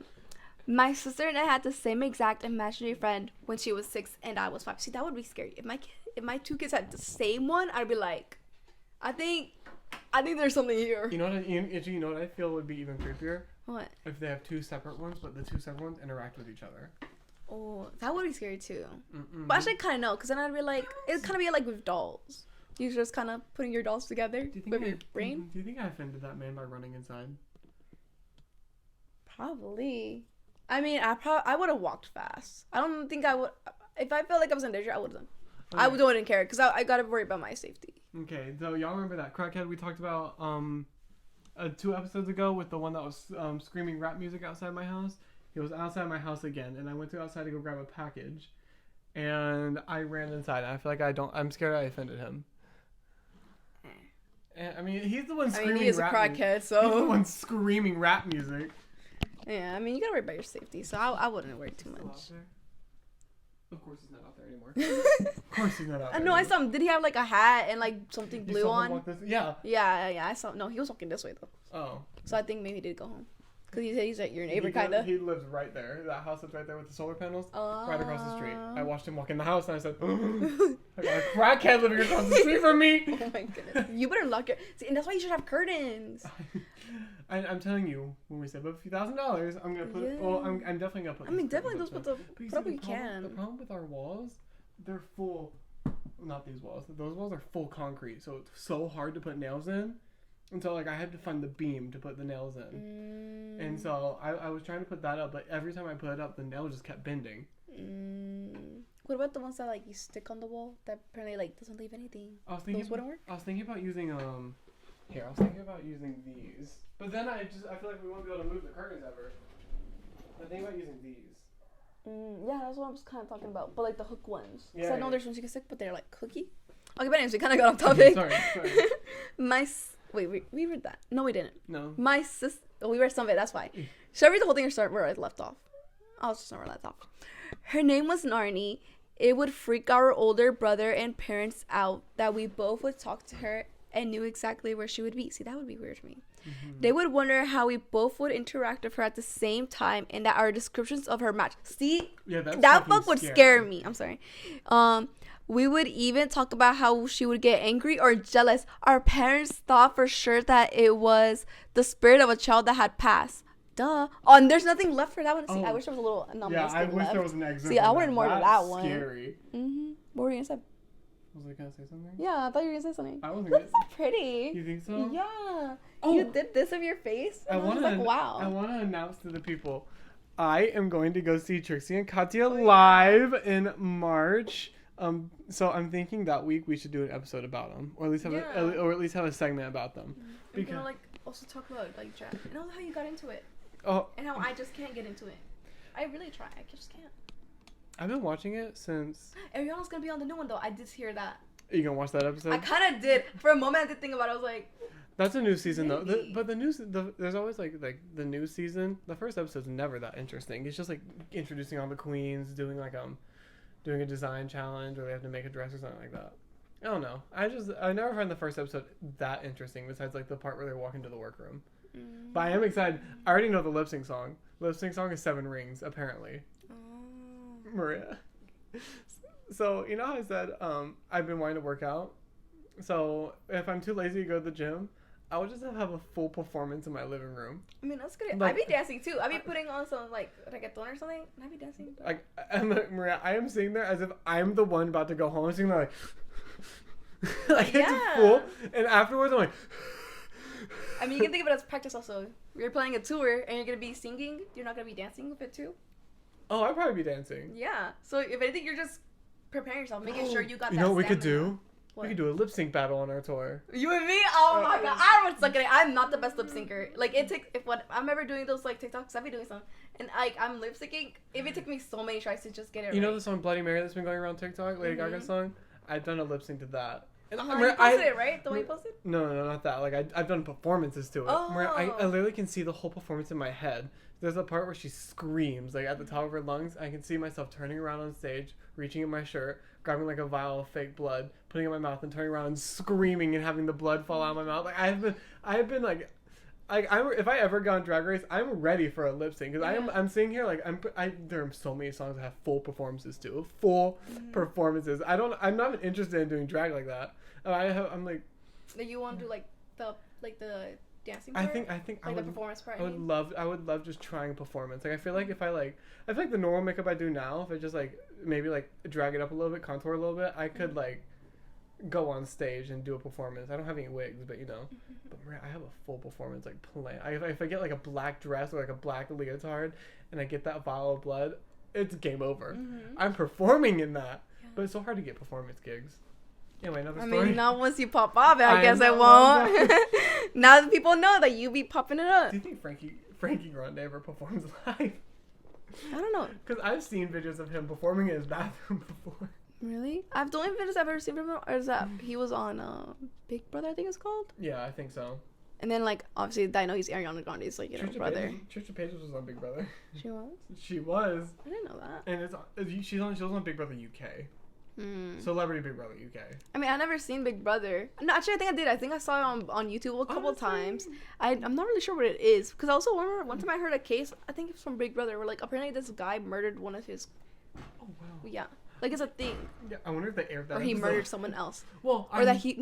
S2: My sister and I had the same exact imaginary friend when she was 6 and I was 5. See, that would be scary. If my two kids had the same one, I'd be like, I think there's something here.
S1: You know what I feel would be even creepier?
S2: What?
S1: If they have two separate ones, but the two separate ones interact with each other.
S2: Oh, that would be scary too. But actually, I kind of know, because then I'd be like, it'd kind of be like with dolls. You're just kind of putting your dolls together with your brain.
S1: Do you think I offended that man by running inside?
S2: Probably. I mean, I would have walked fast. I don't think I would. If I felt like I was in danger, I would have done. Okay. I wouldn't care because I gotta worry about my safety.
S1: Okay, so y'all remember that crackhead we talked about 2 episodes ago with the one that was screaming rap music outside my house? He was outside my house again, and I went outside to go grab a package, and I ran inside. And I feel like I'm scared I offended him. And, I mean, he's the one screaming. I mean,
S2: he is a crackhead, so
S1: he's the one screaming rap music.
S2: Yeah, I mean, you gotta worry about your safety, so I wouldn't worry too much.
S1: Of course he's not out there anymore. Of course he's not out there.
S2: No, I saw him. Did he have like a hat and like something blue on?
S1: Yeah.
S2: Yeah, I saw. No, he was walking this way though.
S1: Oh.
S2: So I think maybe he did go home. Because he said he's like your neighbor, kind of.
S1: He lives right there. That house that's right there with the solar panels. Right across the street. I watched him walk in the house and I said, I got a crackhead living across the street from me.
S2: Oh my goodness. You better lock your... See, and that's why you should have curtains.
S1: I'm telling you, when we save up a few $1,000s, I'm going to put... Yeah. Well, I'm definitely going to put...
S2: I mean, definitely those put up you can.
S1: The problem with our walls, they're full... Not these walls. Those walls are full concrete. So it's so hard to put nails in. And so, like, I had to find the beam to put the nails in. And so, I was trying to put that up, but every time I put it up, the nail just kept bending.
S2: What about the ones that, like, you stick on the wall that apparently, like, doesn't leave anything? Those wouldn't work?
S1: I was thinking about using, Here, I was thinking about using these. But then I feel like we won't be able to move the curtains ever. I think about using these.
S2: Yeah, that's what I was kind of talking about. But, like, the hook ones.
S1: Yeah.
S2: So I know there's ones you can stick, but they're, like, hooky. Okay, but anyways, we kind of got off topic.
S1: Sorry.
S2: Wait, we read that. No, we didn't.
S1: No.
S2: My sister... Oh, we read some of it, that's why. Should I read the whole thing or start where I left off? I'll just start where I left off. Her name was Narnie. It would freak our older brother and parents out that we both would talk to her and knew exactly where she would be. See, that would be weird to me. Mm-hmm. They would wonder how we both would interact with her at the same time and that our descriptions of her match. See?
S1: Yeah,
S2: that book would scare me. I'm sorry. We would even talk about how she would get angry or jealous. Our parents thought for sure that it was the spirit of a child that had passed. Duh. Oh, and there's nothing left for that one. See, I wish there was a little anomalous
S1: thing left. There was an exit.
S2: See, I wanted more to that one.
S1: Scary.
S2: What were you gonna say?
S1: Was I gonna say something?
S2: Yeah, I thought you were gonna say something.
S1: I wasn't
S2: That's so pretty.
S1: You think so?
S2: Yeah. Oh. You did this of your face? And I was like, wow.
S1: I want to announce to the people, I am going to go see Trixie and Katya live in March. So I'm thinking that week we should do an episode about them, or at least have a segment about them.
S2: We're gonna like also talk about like Jack and how you got into it.
S1: Oh.
S2: And how I just can't get into it. I really try. I just can't.
S1: I've been watching it since.
S2: Ariana's gonna be on the new one though. I did hear that.
S1: Are you gonna watch that episode?
S2: I kind of did. For a moment, I did think about it. I was like.
S1: That's a new season though. There's always like the new season. The first episode's never that interesting. It's just like introducing all the queens, doing a design challenge, or they have to make a dress or something like that. I don't know. I never find the first episode that interesting. Besides like the part where they walk into the workroom. But I am excited. I already know the lip sync song. Lip sync song is 7 Rings apparently. Maria. So you know how I said I've been wanting to work out. So if I'm too lazy to go to the gym, I would just have a full performance in my living room.
S2: I mean, that's good. I'd be dancing too. I'd be putting on some like reggaeton or something, and I'd be dancing.
S1: Like Maria, I am sitting there as if I'm the one about to go home. I'm sitting there like it's full, and afterwards I'm like.
S2: I mean, you can think of it as practice also. You're playing a tour and you're gonna be singing. You're not gonna be dancing with it too.
S1: Oh, I'd probably be dancing.
S2: Yeah. So if anything, you're just preparing yourself, making sure you got that.
S1: You know what we could
S2: stamina.
S1: do?
S2: What?
S1: We could do a lip sync battle on our tour.
S2: You and me? Oh my god, I would suck at it. I'm not the best lip syncer. Like it takes if what I'm ever doing those like TikToks, I've been doing some, and like I'm lip syncing. It would take me so many tries to just get it.
S1: You
S2: right.
S1: know the song Bloody Mary that's been going around TikTok, Lady Gaga's song? I've done a lip sync to that. And
S2: You posted it, right? The one you posted?
S1: No, not that. Like I've done performances to it. Where I literally can see the whole performance in my head. There's a part where she screams like at the top of her lungs. I can see myself turning around on stage, reaching in my shirt, grabbing like a vial of fake blood, putting it in my mouth, and turning around and screaming and having the blood fall out of my mouth. Like I've been like if I ever go on Drag Race, I'm ready for a lip sync because I'm sitting here like there are so many songs that have full performances too, performances. I'm not interested in doing drag like that. I'm like.
S2: That you want to do like the dancing part?
S1: I think
S2: like the performance part.
S1: I would love just trying a performance. Like I feel like I feel like the normal makeup I do now, if I just like maybe like drag it up a little bit, contour a little bit, I could like go on stage and do a performance. I don't have any wigs, but you know, but I have a full performance like plan. If I get like a black dress or like a black leotard and I get that vial of blood, it's game over. I'm performing in that, but it's so hard to get performance gigs. Anyway, another story.
S2: I mean, not once you pop off, I guess I won't. Now that people know that you be popping it up.
S1: Do you think Frankie Grande ever performs live?
S2: I don't know.
S1: Because I've seen videos of him performing in his bathroom before.
S2: Really? The only videos I've ever seen from him is that he was on Big Brother, I think it's called.
S1: Yeah, I think so.
S2: And then, like, obviously, I know he's Ariana Grande's, like, brother.
S1: Trisha Paytas was on Big Brother.
S2: She was?
S1: She was.
S2: I didn't know that.
S1: And she was on Big Brother UK. Celebrity Big Brother UK.
S2: I mean, I've never seen Big Brother. No, actually, I think I did. I think I saw it on YouTube a couple times. I'm not really sure what it is. Because I also remember one time I heard a case, I think it's from Big Brother, where, like, apparently this guy murdered one of his... Oh, wow. Yeah. Like, it's a thing.
S1: Yeah, I wonder if they aired that.
S2: Or he murdered someone else.
S1: Well,
S2: or that he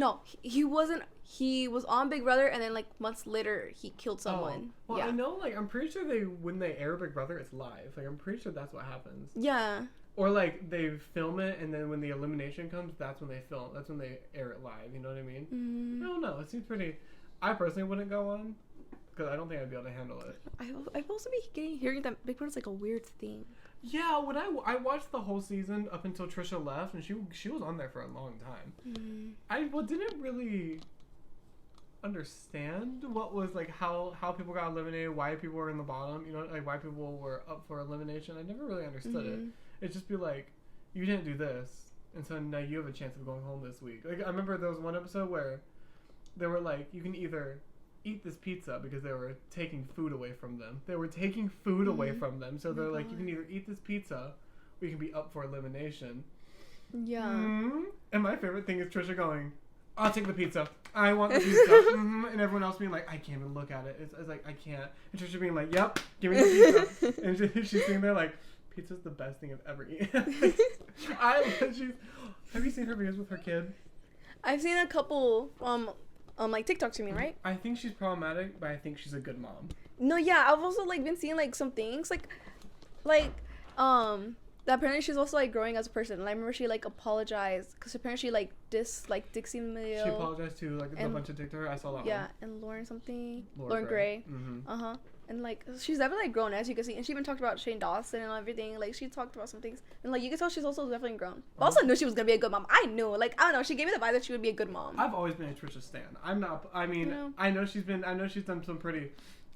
S2: wasn't... He was on Big Brother, and then, like, months later, he killed someone.
S1: Well, yeah. I know, like, I'm pretty sure when they air Big Brother, it's live. Like, I'm pretty sure that's what happens.
S2: Yeah.
S1: Or, like, they film it, and then when the elimination comes, that's when they air it live. You know what I mean? I don't know. It seems pretty... I personally wouldn't go on, because I don't think I'd be able to handle it.
S2: I've also been hearing that Big Brother's, like, a weird thing.
S1: Yeah, when I watched the whole season up until Trisha left, and she was on there for a long time. I didn't really understand what was, like, how people got eliminated, why people were in the bottom, you know, like, why people were up for elimination. I never really understood it. It'd just be like, you didn't do this, and so now you have a chance of going home this week. Like, I remember there was one episode where they were like, you can either eat this pizza, because they were taking food away from them. So they're like, you can either eat this pizza, or you can be up for elimination.
S2: Yeah.
S1: And my favorite thing is Trisha going, I'll take the pizza. I want the pizza. And everyone else being like, I can't even look at it. It's like, I can't. And Trisha being like, yep, give me the pizza. And she's sitting there like, pizza's the best thing I've ever eaten. Have you seen her videos with her kid?
S2: I've seen a couple like TikToks, you mean, right?
S1: I think she's problematic, but I think she's a good mom.
S2: No, yeah, I've also like been seeing like some things like that apparently she's also like growing as a person. And I remember she like apologized because apparently she like Dixie Mayo.
S1: She apologized to like a bunch of TikTokers. I saw that one.
S2: Yeah, and Lauren Gray. And like she's definitely like grown, as you can see, and she even talked about Shane Dawson and everything. Like she talked about some things, and like you can tell she's also definitely grown. But also knew she was gonna be a good mom. I knew, like I don't know, she gave me the vibe that she would be a good mom.
S1: I've always been a Trisha stan. I'm not. I mean, you know? I know she's done some pretty.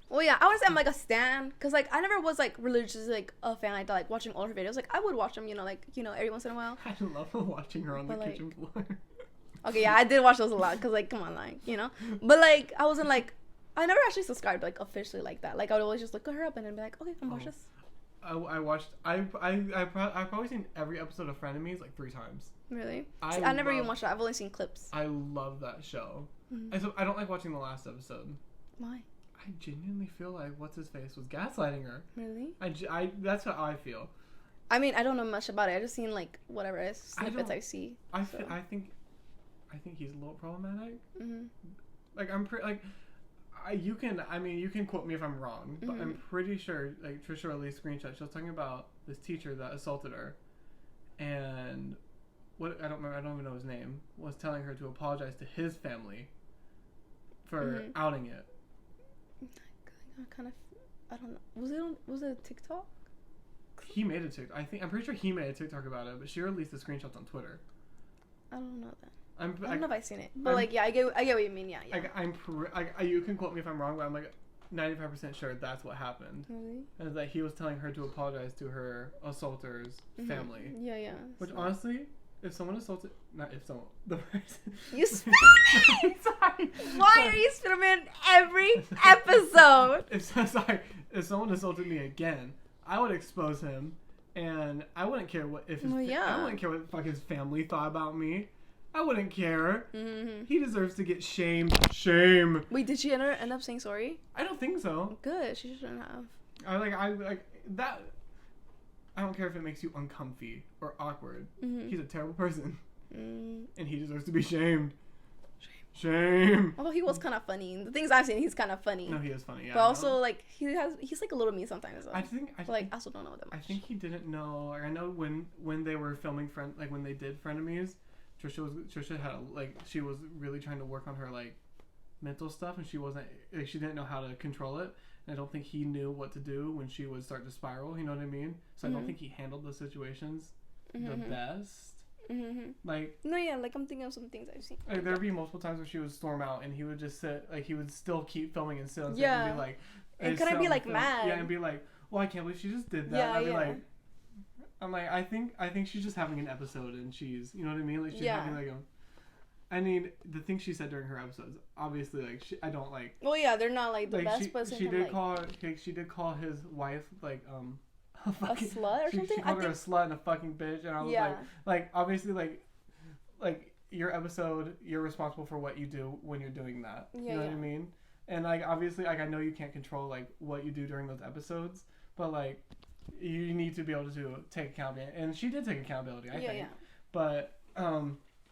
S2: Well, yeah, I would say I'm like a stan, cause like I never was like religiously like a fan like that, like watching all her videos. Like I would watch them, every once in a while.
S1: I love watching her on the kitchen floor.
S2: Okay, yeah, I did watch those a lot, cause like come on, like but like I wasn't like. I never actually subscribed like officially like that. Like I would always just look her up and then be like, okay, I'm watch this.
S1: I watched. I've probably seen every episode of Frenemies like 3 times.
S2: Really? I never even watched that. I've only seen clips.
S1: I love that show. And so I don't like watching the last episode.
S2: Why?
S1: I genuinely feel like what's his face was gaslighting her.
S2: Really?
S1: That's how I feel.
S2: I mean, I don't know much about it. I just seen like whatever snippets I see.
S1: I think he's a little problematic. Like I'm pretty like. You can quote me if I'm wrong, but I'm pretty sure like Trisha released screenshots. She was talking about this teacher that assaulted her, and I don't even know his name, was telling her to apologize to his family for outing it.
S2: I don't know. Was it TikTok?
S1: He made a TikTok. I'm pretty sure he made a TikTok about it, but she released the screenshots on Twitter.
S2: I don't know that. I don't know if I've seen it, but I get what you mean. Yeah.
S1: You can quote me if I'm wrong, but I'm like 95% sure that's what happened.
S2: Really?
S1: And that he was telling her to apologize to her assaulter's family.
S2: Yeah.
S1: Which honestly, if someone assaulted, not if someone, the person.
S2: You spit him in.
S1: Sorry.
S2: Why are you spitting him in every episode?
S1: If someone assaulted me again, I would expose him, and I wouldn't care what I wouldn't care what the fuck his family thought about me. I wouldn't care. Mm-hmm. He deserves to get shamed. Shame.
S2: Wait, did she end up saying sorry?
S1: I don't think so.
S2: Good. She shouldn't have.
S1: I like that. I don't care if it makes you uncomfy or awkward. Mm-hmm. He's a terrible person, and he deserves to be shamed. Shame.
S2: Although he was kind of funny. The things I've seen, he's kind of funny.
S1: No, he is funny. Yeah,
S2: but also like he's like a little mean sometimes. Though.
S1: I
S2: also don't know that much.
S1: I think he didn't know. Like, I know when they were filming when they did Frenemies. Trisha had she was really trying to work on her like mental stuff, and she wasn't she didn't know how to control it, and I don't think he knew what to do when she would start to spiral, you know what I mean? So I don't think he handled the situations the best.
S2: I'm thinking of some things I've seen.
S1: There'd be multiple times where she would storm out, and he would just sit, he would still keep filming and sit on set and be like,
S2: and kind of be like mad,
S1: and be like, well, I can't believe she just did that.
S2: Yeah,
S1: and I'd be like, I'm like, I think she's just having an episode, and she's, you know what I mean? Like, she's having like I mean, the things she said during her episodes, obviously, like, I don't like.
S2: Well, yeah, they're not like the best, but
S1: she did call his wife like
S2: a slut or something.
S1: She called her a slut and a fucking bitch, and I was like obviously like your episode, you're responsible for what you do when you're doing that. You know what I mean? And like obviously, like I know you can't control like what you do during those episodes, but like you need to be able to take accountability, and she did take accountability. I think. But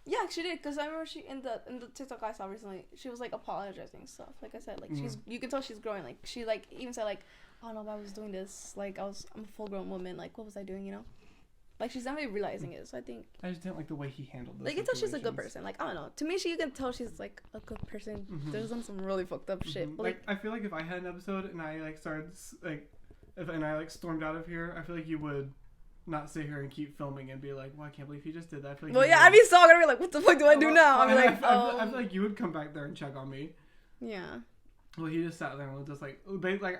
S2: yeah, she did, because I remember she in the TikTok I saw recently, she was like apologizing and stuff. Like I said, like you can tell she's growing. Like she like even said like, oh no, I was doing this. Like I'm a full grown woman. Like what was I doing? You know, like she's definitely realizing it. So I think
S1: I just didn't like the way he handled this.
S2: Like you can tell she's a good person. Like I don't know. To me, you can tell she's like a good person. There's some really fucked up shit. But,
S1: like I feel like if I had an episode and I like started like, and I like stormed out of here, I feel like you would not sit here and keep filming and be like, well, I can't believe he just did that. I feel like
S2: I'd be so gonna be like, what the fuck do I do now?
S1: I feel like you would come back there and check on me.
S2: Yeah.
S1: Well, he just sat there and was just like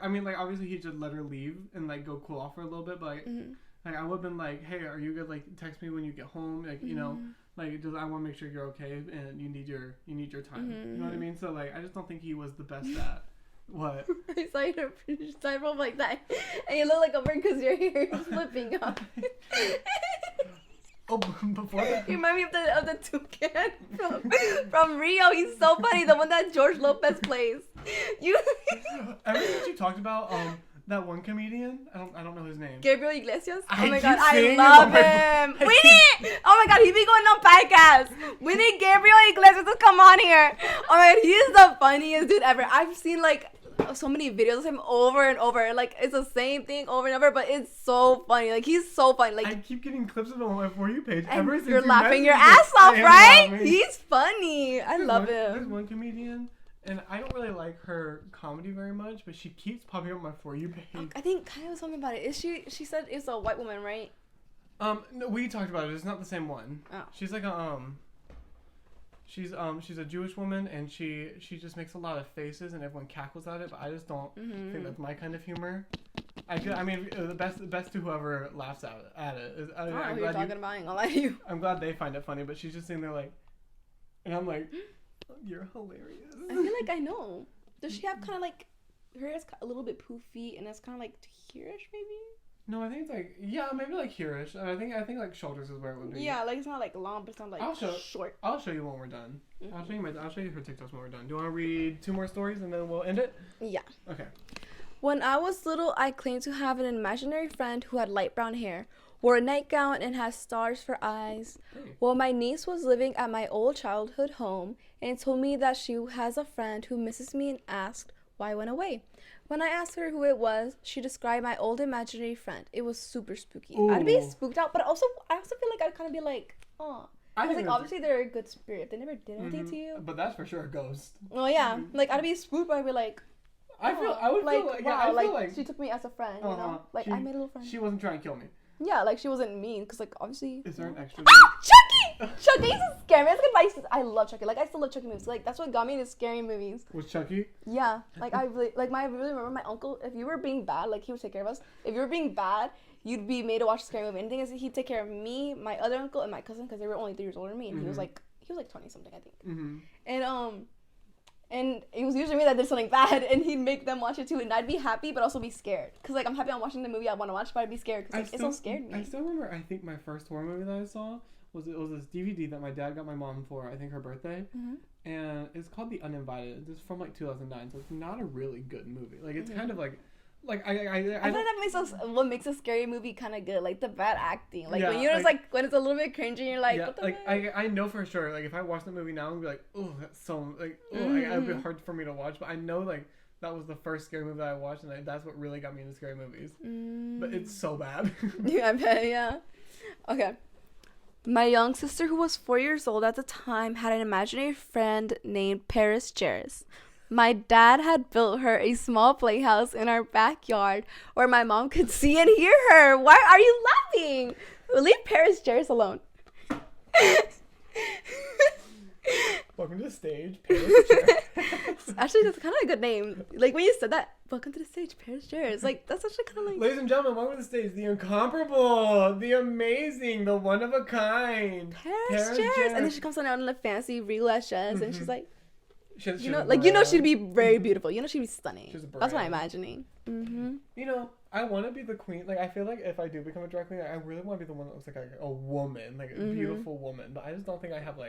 S1: I mean, like obviously he just let her leave and like go cool off for a little bit, but like, like I would have been like, hey, are you good? Like text me when you get home, like you know, like just I want to make sure you're okay and you need your time. You know what I mean? So like I just don't think he was the best at. What?
S2: I saw your from like that, and you look like a bird because your hair is flipping up.
S1: Oh, before that.
S2: You remind me of the toucan from Rio. He's so funny. The one that George Lopez plays.
S1: Ever since you talked about that one comedian, I don't know his name.
S2: Gabriel Iglesias. Oh my god, I love him. We need. Oh my god, he be going on podcasts. We need Gabriel Iglesias to come on here. Oh my god, he is the funniest dude ever. I've seen like so many videos of him over and over. Like it's the same thing over and over, but it's so funny. Like he's so funny. Like
S1: I keep getting clips of him on my For You page.
S2: And you're laughing your ass off, right? Laughing. He's funny. I love him.
S1: There's one comedian. And I don't really like her comedy very much, but she keeps popping up on my For You page.
S2: I think Kaya was talking about it. She said it's a white woman, right?
S1: No, we talked about it. It's not the same one.
S2: Oh.
S1: She's like a she's a Jewish woman, and she just makes a lot of faces, and everyone cackles at it. But I just don't think that's my kind of humor. I mean, the best to whoever laughs at it is.
S2: I don't know who you're talking about. I ain't gonna lie to you.
S1: I'm glad they find it funny, but she's just sitting there like, and I'm like. You're hilarious.
S2: I feel like I know. Does she have kind of like her hair is a little bit poofy and it's kind of like hereish maybe?
S1: No, I think it's like maybe like hereish. I think like shoulders is where it would be.
S2: Yeah, like it's not like long, but it's not like short.
S1: I'll show you when we're done. I'll show you her TikToks when we're done. Do you want to read 2 more stories and then we'll end it?
S2: Yeah.
S1: Okay.
S2: When I was little, I claimed to have an imaginary friend who had light brown hair, wore a nightgown, and has stars for eyes. Hey. Well, my niece was living at my old childhood home and told me that she has a friend who misses me and asked why I went away. When I asked her who it was, she described my old imaginary friend. It was super spooky. Ooh. I'd be spooked out, but I also feel like I'd kind of be like, oh. Because like obviously they're a good spirit. They never did anything to you.
S1: But that's for sure a ghost.
S2: Oh yeah, like I'd be spooked, but I'd be like,
S1: I feel like
S2: she took me as a friend, you know? Like, I made a little friend.
S1: She wasn't trying to kill me.
S2: Yeah, like, she wasn't mean, because, like, obviously...
S1: Is there an extra...
S2: Chucky! Chucky used to scare me. I love Chucky. Like, I still love Chucky movies. Like, that's what got me into scary movies.
S1: Was Chucky?
S2: Yeah. Like, I really remember my uncle, if you were being bad, like, he would take care of us. If you were being bad, you'd be made to watch a scary movie. And the thing is, he'd take care of me, my other uncle, and my cousin, because they were only 3 years older than me. And he was like 20-something, I think. Mm-hmm. And it was usually me that did something bad, and he'd make them watch it too, and I'd be happy, but also be scared. Because, like, I'm happy I'm watching the movie I want to watch, but I'd be scared, because like, it so scared me.
S1: I still remember, I think my first horror movie that I saw was this DVD that my dad got my mom for, I think, her birthday. Mm-hmm. And it's called The Uninvited. It's from, like, 2009, so it's not a really good movie. Like, it's kind of like I feel like
S2: what makes a scary movie kind of good, like the bad acting, like when you're just like when it's a little bit cringy, you're like, what the heck?
S1: I know for sure, like if I watch the movie now, I'd be like, oh, that's so like, it'd be hard for me to watch, but I know like that was the first scary movie that I watched, and that's what really got me into scary movies. But it's so bad.
S2: Yeah, I bet. Yeah. Okay. My young sister, who was 4 years old at the time, had an imaginary friend named Paris Jairus. My dad had built her a small playhouse in our backyard where my mom could see and hear her. Why are you laughing? Leave Paris Jairus alone.
S1: Welcome to the stage, Paris Jairus.
S2: Actually, that's kind of a good name. Like, when you said that, welcome to the stage, Paris Jairus. Like, that's actually kind of like...
S1: Ladies and gentlemen, welcome to the stage, the incomparable, the amazing, the one-of-a-kind
S2: Paris Jairus. And then she comes on out in a fancy regal ass dress, and she's like... she'd be very beautiful. You know, she'd be stunning. That's what I'm imagining. Mm-hmm.
S1: You know, I want to be the queen. Like, I feel like if I do become a drag queen, I really want to be the one that looks like a woman, like a beautiful woman. But I just don't think I have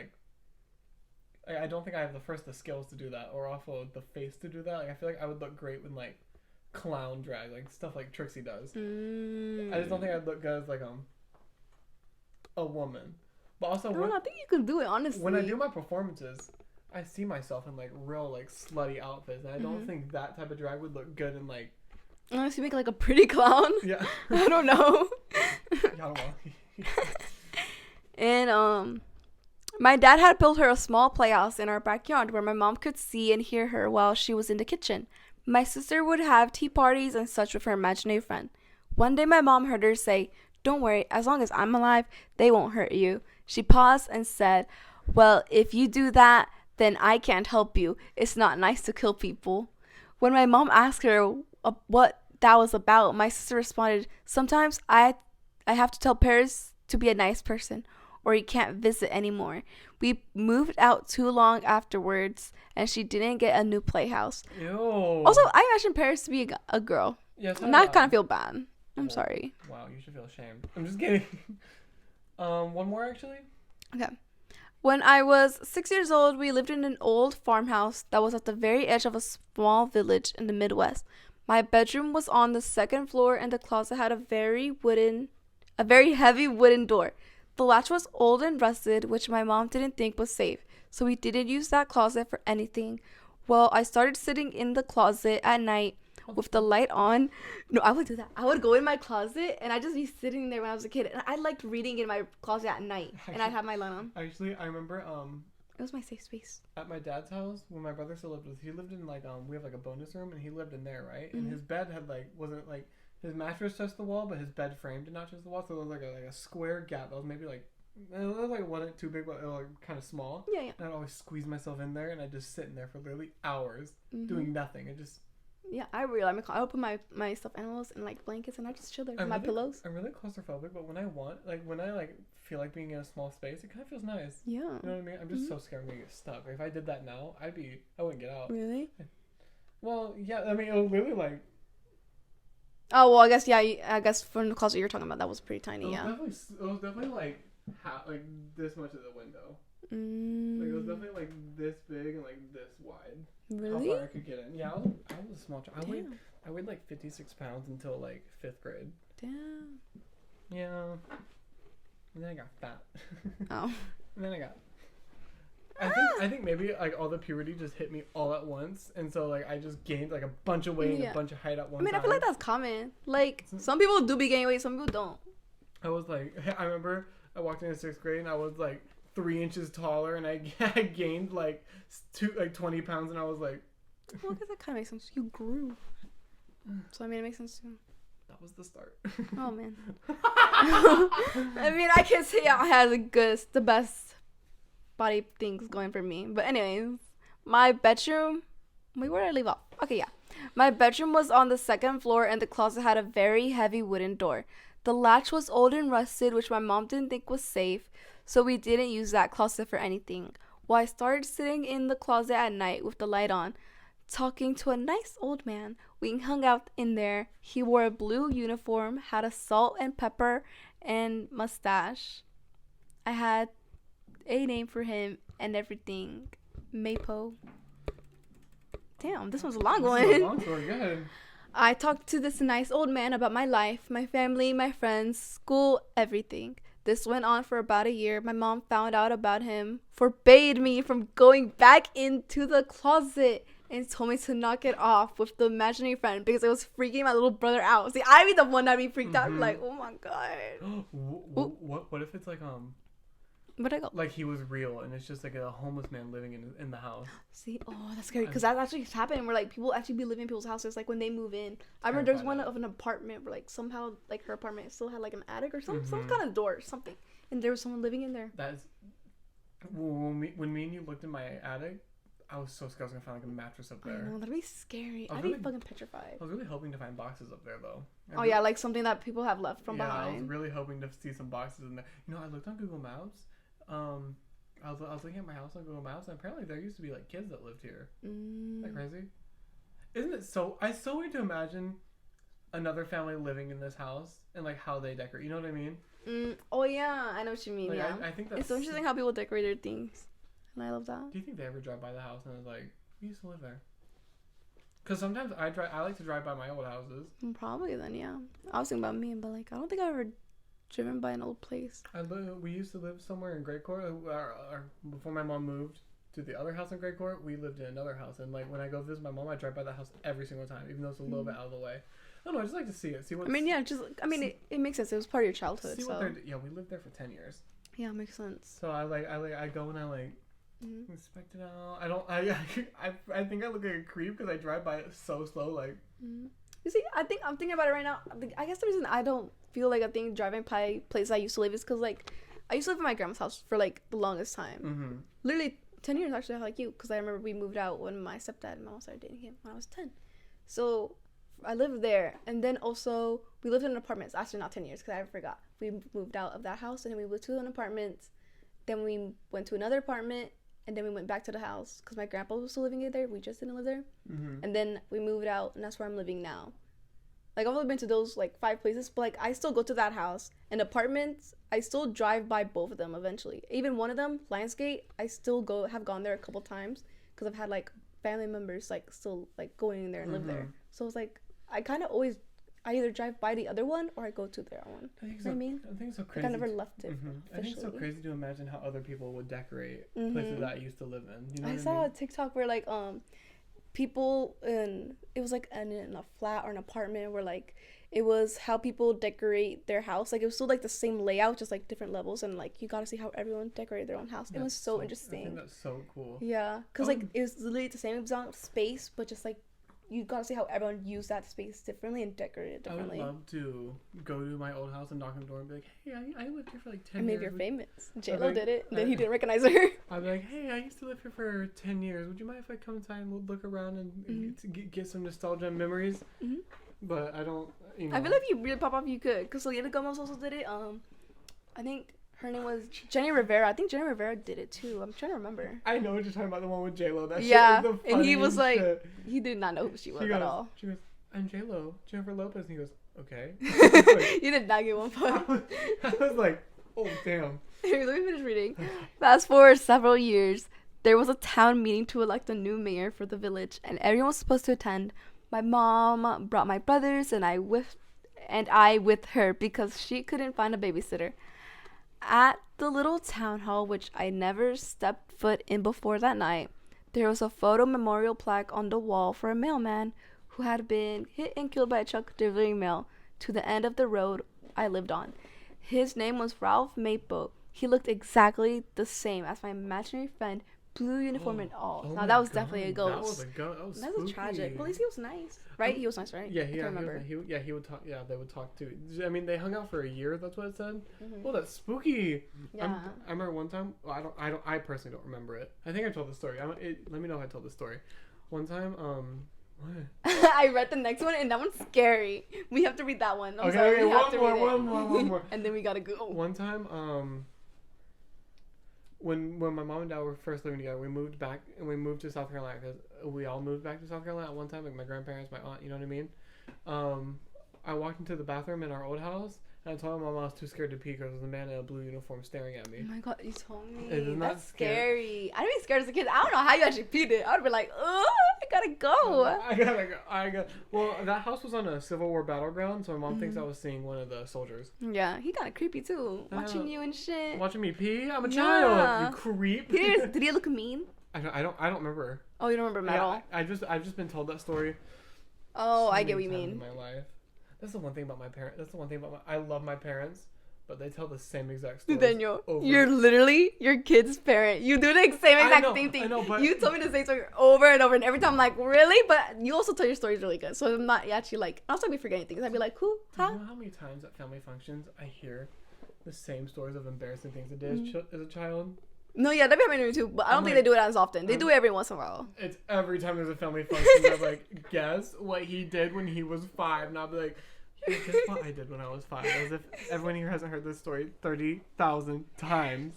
S1: I don't think I have the skills to do that, or also the face to do that. Like, I feel like I would look great with like clown drag, like stuff like Trixie does. I just don't think I'd look good as like a woman. But also,
S2: I think you can do it, honestly.
S1: When I do my performances, I see myself in like real like slutty outfits, and I don't think that type of drag would look good in like.
S2: Unless you make like a pretty clown.
S1: Yeah.
S2: I don't know.
S1: Yeah, I don't know.
S2: And my dad had built her a small playhouse in our backyard where my mom could see and hear her while she was in the kitchen. My sister would have tea parties and such with her imaginary friend. One day my mom heard her say, "Don't worry, as long as I'm alive, they won't hurt you." She paused and said, "Well, if you do that, then I can't help you. It's not nice to kill people." When my mom asked her what that was about, my sister responded, "Sometimes I have to tell Paris to be a nice person, or he can't visit anymore." We moved out too long afterwards, and she didn't get a new playhouse.
S1: Ew.
S2: Also, I imagine Paris to be a girl.
S1: Yes,
S2: and I kind of feel bad. I'm sorry.
S1: Wow, you should feel ashamed. I'm just kidding. One more, actually.
S2: Okay. When I was 6 years old, we lived in an old farmhouse that was at the very edge of a small village in the Midwest. My bedroom was on the second floor, and the closet had a very heavy wooden door. The latch was old and rusted, which my mom didn't think was safe, so we didn't use that closet for anything. Well, I started sitting in the closet at night with the light on. No, I would do that. I would go in my closet, and I'd just be sitting there when I was a kid. And I liked reading in my closet at night, and I'd have my light on.
S1: Actually, I remember
S2: it was my safe space.
S1: At my dad's house, when my brother still lived with us, he lived in like we have like a bonus room, and he lived in there, right? And his bed had wasn't like his mattress touched the wall, but his bed frame did not touch the wall, so there was like a square gap that was maybe like it wasn't too big, but it was like kind of small.
S2: Yeah.
S1: And I'd always squeeze myself in there, and I'd just sit in there for literally hours doing nothing. It just.
S2: Yeah, I would put my stuffed animals in like blankets, and I just chill there with my pillows.
S1: I'm really claustrophobic, but when I feel like being in a small space, it kind of feels nice.
S2: Yeah.
S1: You know what I mean? I'm just so scared I'm gonna get stuck. Like, if I did that now, I wouldn't get out.
S2: Really?
S1: Well, yeah. I mean, it was really like.
S2: Oh well, I guess from the closet you're talking about, that was pretty tiny.
S1: It was definitely like this much of the window. Like, it was definitely like this big and like this wide.
S2: Really?
S1: How far I could get in. Yeah, I was a small child. I weighed like 56 pounds until like 5th grade.
S2: Damn.
S1: Yeah. And then I got fat.
S2: Oh.
S1: And then I think maybe like all the puberty just hit me all at once, and so like I just gained like a bunch of weight and a bunch of height at one time.
S2: I feel like that's common. Like, some people do be gaining weight, some people don't.
S1: I was like, I remember I walked into 6th grade and I was like 3 inches taller, and I gained like 20 pounds, and I was like,
S2: Well, I guess that kind of makes sense. You grew. So, I mean, it makes sense too.
S1: That was the start.
S2: Oh, man. I mean, I can say I had the best body things going for me. But anyways, my bedroom... Wait, where did I leave off? Okay, yeah. My bedroom was on the second floor, and the closet had a very heavy wooden door. The latch was old and rusted, which my mom didn't think was safe, so we didn't use that closet for anything. Well, I started sitting in the closet at night with the light on, talking to a nice old man. We hung out in there. He wore a blue uniform, had a salt and pepper and mustache. I had a name for him and everything. Mapo. Damn, this one's a long one.
S1: This is a long story. Go ahead.
S2: I talked to this nice old man about my life, my family, my friends, school, everything. This went on for about a year. My mom found out about him, forbade me from going back into the closet, and told me to knock it off with the imaginary friend because it was freaking my little brother out. See, I'd be the one that'd be freaked out, like, oh my god.
S1: What if it's like
S2: Where'd I go?
S1: like he was real and it's just like a homeless man living in the house?
S2: See, oh, that's scary because that actually happened where like people actually be living in people's houses like when they move in. I remember there was one of an apartment where like somehow like her apartment still had like an attic or some kind of door or something, and there was someone living in there.
S1: That is when me and you looked in my attic. I was so scared I was gonna find like a mattress up there.
S2: I know, that'd be scary. I'd be fucking petrified.
S1: I was really hoping to find boxes up there though.
S2: Yeah, like something that people have left from behind.
S1: I was really hoping to see some boxes in there. You know, I looked on Google Maps. I was looking at my house on Google Maps, and apparently there used to be like kids that lived here. Isn't that crazy? Isn't it so? I so wait to imagine another family living in this house and like how they decorate. You know what I mean?
S2: Oh yeah, I know what you mean. Like, yeah,
S1: I think that's
S2: it's so interesting how people decorate their things, and I love that.
S1: Do you think they ever drive by the house and it's like we used to live there? Because sometimes I like to drive by my old houses.
S2: Probably then, yeah. I was thinking about me, but like I don't think I've ever driven by an old place.
S1: We used to live somewhere in Great Court. Before my mom moved to the other house in Great Court, we lived in another house. And like when I go visit my mom, I drive by that house every single time, even though it's a little bit out of the way. I don't know. I just like to see it. See what.
S2: I mean, yeah. It makes sense. It was part of your childhood.
S1: See what they're. Yeah, we lived there for 10 years.
S2: Yeah, it makes sense.
S1: So I go and I inspect it out. I think I look like a creep because I drive by it so slow. Like.
S2: You see, I'm thinking about it right now. I guess the reason I don't feel like a thing driving by places I used to live is because like I used to live in my grandma's house for like the longest time. Literally 10 years actually, like you, because I remember we moved out when my stepdad and mom started dating him when I was 10. So I lived there, and then also we lived in an apartment. It's actually not 10 years because I forgot. We moved out of that house, and then we moved to an apartment. Then we went to another apartment, and then we went back to the house because my grandpa was still living there. We just didn't live there. And then we moved out, and that's where I'm living now. Like, I've only been to those, like, 5 places, but, like, I still go to that house. And apartments, I still drive by both of them eventually. Even one of them, Lionsgate, I still have gone there a couple times because I've had, like, family members, like, still, like, going in there and live there. So it's, like, I kind of always, I either drive by the other one or I go to their one.
S1: I think
S2: you know what I mean?
S1: I think it's so crazy.
S2: Like, I never left it.
S1: I think it's so crazy to imagine how other people would decorate places that I used to live in. You know
S2: I saw a TikTok where, like, people it was like in a flat or an apartment where like it was how people decorate their house. Like it was still like the same layout, just like different levels, and like you got to see how everyone decorated their own house. It was so interesting.
S1: I think that's so cool.
S2: Yeah, because like it was literally the same exact space, but just like you got to see how everyone used that space differently and decorated it differently.
S1: I would love to go to my old house and knock on the door and be like, hey, I lived here for like 10 years.
S2: And maybe you're famous. J-Lo
S1: like,
S2: did it, and then he didn't recognize her.
S1: I'd be like, hey, I used to live here for 10 years. Would you mind if I come inside and look around and get some nostalgia and memories? But I don't, you know.
S2: I feel like if you really pop off, you could. Because Selena Gomez also did it. I think her name was Jenny Rivera. I think Jenny Rivera did it too. I'm trying to remember.
S1: I know what you're talking about, the one with J-Lo. That
S2: yeah,
S1: shit was the
S2: and he was like,
S1: shit.
S2: He did not know who she was at all.
S1: She goes, I'm J-Lo, Jennifer Lopez. And he goes, okay.
S2: You did not get one point.
S1: I was like, oh, damn.
S2: Here, let me finish reading. Fast forward several years. There was a town meeting to elect a new mayor for the village, and everyone was supposed to attend. My mom brought my brothers and I with her because she couldn't find a babysitter. At the little town hall, which I never stepped foot in before that night, there was a photo memorial plaque on the wall for a mailman who had been hit and killed by a truck delivering mail to the end of the road I lived on. His name was Ralph Mapo. He looked exactly the same as my imaginary friend blue uniform and all.
S1: Oh
S2: Now
S1: my
S2: that was
S1: God,
S2: definitely a ghost.
S1: That was a ghost.
S2: That was tragic. Well, at least he was nice, right? He was nice, right?
S1: Yeah,
S2: I remember.
S1: He would talk. Yeah, they would talk too. I mean, they hung out for a year. That's what it said.
S2: Mm-hmm.
S1: Well, that's spooky.
S2: Yeah.
S1: I remember one time. Well, I personally don't remember it. I think I told the story. Let me know if I told the story. One time, what?
S2: I read the next one and that one's scary. We have to read that one. I'm sorry, we have to read it.
S1: One more.
S2: And then we gotta go.
S1: One time, when my mom and dad were first living together, we moved back and we moved to South Carolina because we all moved back to South Carolina at one time, like my grandparents, my aunt, you know what I mean? I walked into the bathroom in our old house and I told my mom I was too scared to pee because there was a man in a blue uniform staring at me.
S2: Oh my God, you told me.
S1: Isn't that
S2: That's scary. I'd be scared as a kid. I don't know how you actually peed it. I'd be like, oh, I gotta go.
S1: I gotta go. Well, that house was on a Civil War battleground, so my mom thinks I was seeing one of the soldiers.
S2: Yeah, he got creepy too. Watching you and shit.
S1: Watching me pee? I'm a child. You creep.
S2: Did he look mean?
S1: I don't remember.
S2: Oh, you don't remember him at all?
S1: I've just been told that story.
S2: Oh,
S1: so
S2: I get what you
S1: many
S2: mean.
S1: times in my life. That's the one thing about my parents. That's the one thing about I love my parents, but they tell the same exact story.
S2: Daniel, you're literally your kid's parent. You do the same exact same thing.
S1: I know, but
S2: you told me the same story over and over, and every time I'm like, really? But you also tell your stories really good, so I'm not actually like, I'll still be forgetting things. I'd be like, who? Huh?
S1: You know how many times at family functions I hear the same stories of embarrassing things I did as a child?
S2: No, yeah, that'd be happening to me too, but I don't think they do it as often. They do it every once in a while.
S1: It's every time there's a family function. I'm like, guess what he did when he was 5, and I'll be like, yeah, guess what I did when I was 5? As if everyone here hasn't heard this story 30,000 times.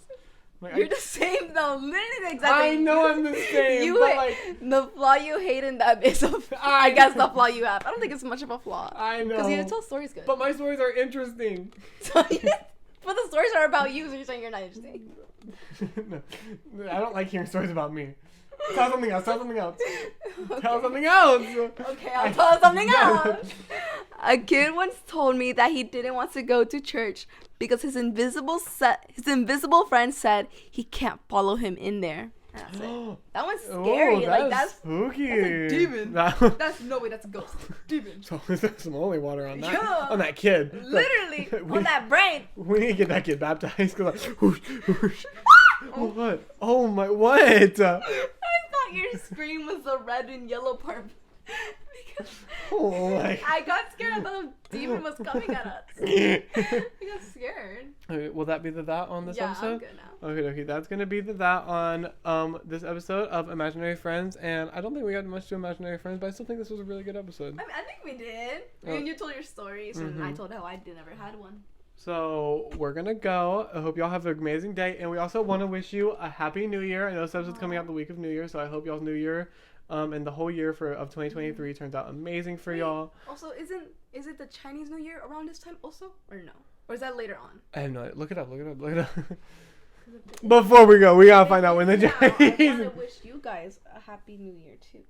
S1: Like,
S2: You're the same though, literally the exact
S1: I
S2: same.
S1: know I'm the same, but like
S2: the flaw you hate in that is I guess the flaw you have. I don't think it's much of a flaw.
S1: I know.
S2: Because you tell stories good.
S1: But my stories are interesting.
S2: But the stories are about you, so you're saying you're not interesting.
S1: No, I don't like hearing stories about me. Tell something else.
S2: Okay.
S1: Tell something else.
S2: Okay, I'll tell something else. A kid once told me that he didn't want to go to church because his invisible friend said he can't follow him in there. That's it. That one's scary. That's
S1: spooky.
S2: That's a demon. That's no way. That's a ghost. Demon.
S1: So there's some holy water on that.
S2: Yeah.
S1: On that kid.
S2: Literally on that brain.
S1: We need to get that kid baptized. Cause like, whoosh, whoosh. What? Oh my! What?
S2: I thought your scream was the red and yellow part.
S1: Oh my!
S2: I got scared. I thought a demon was coming at us. I got scared.
S1: Okay, will that be the that on this episode?
S2: Yeah, I'm good now.
S1: Okay. That's gonna be the that on this episode of Imaginary Friends, and I don't think we got much to Imaginary Friends, but I still think this was a really good episode.
S2: I mean, I think we did. I mean, you told your stories, and I told how I never had one.
S1: So we're gonna go. I hope y'all have an amazing day, and we also want to wish you a happy New Year. I know this episode's coming out the week of New Year, so I hope y'all's New Year, and the whole year of 2023 turns out amazing for y'all.
S2: Also, is it the Chinese New Year around this time also, or no? Or is that later on?
S1: I have no idea. Look it up. Before we go, we gotta find out when the Chinese.
S2: I want to wish you guys a happy New Year too.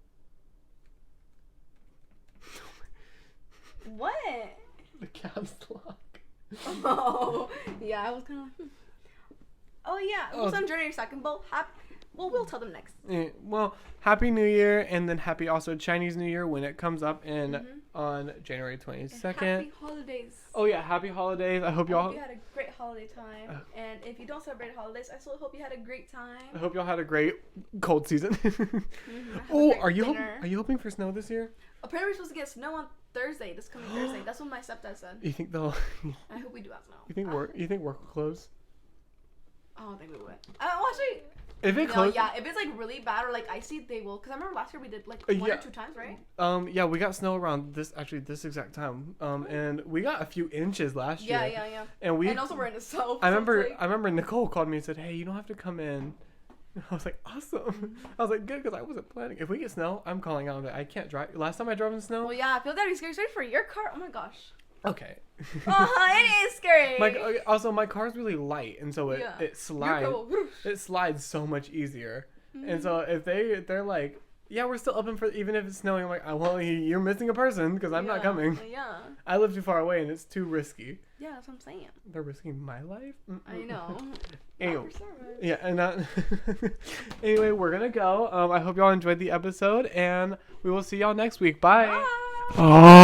S2: What?
S1: The caps lock.
S2: Oh, yeah, I was kind of. Oh yeah, it was on January 2nd. Well, we'll tell them next.
S1: Well, happy New Year, and then happy also Chinese New Year when it comes up on January 22nd. And
S2: happy holidays.
S1: Oh yeah, happy holidays. I hope
S2: you had a great holiday time. And if you don't celebrate holidays, I still hope you had a great time.
S1: I hope y'all had a great cold season. Oh, are you hoping for snow this year?
S2: Apparently we're supposed to get snow on Thursday, this coming Thursday. That's what my stepdad said.
S1: You think they'll?
S2: I hope we do have snow.
S1: You think work will close?
S2: I don't think we would. Actually.
S1: If it closes,
S2: yeah. If it's like really bad or like icy, they will. Cause I remember last year we did like one or two times, right?
S1: Yeah, we got snow around this exact time. And we got a few inches last year.
S2: Yeah.
S1: And
S2: also we're in the south.
S1: I remember Nicole called me and said, "Hey, you don't have to come in." I was like, awesome. I was like, good, because I wasn't planning. If we get snow, I'm calling out that I can't drive. Last time I drove in snow.
S2: Well, yeah, I feel that'd be scary. Especially for your car. Oh my gosh.
S1: Okay.
S2: It is scary.
S1: Also, my car's really light, and so it slides. It slides so much easier. Mm-hmm. And so if they're like, yeah, we're still open for even if it's snowing. I'm like, well, you're missing a person because I'm not coming.
S2: Yeah.
S1: I live too far away, and it's too risky.
S2: Yeah, that's what I'm saying.
S1: They're risking my life.
S2: I know.
S1: Anyway, yeah, and that. Anyway, we're gonna go. I hope y'all enjoyed the episode, and we will see y'all next week. Bye.
S2: Bye.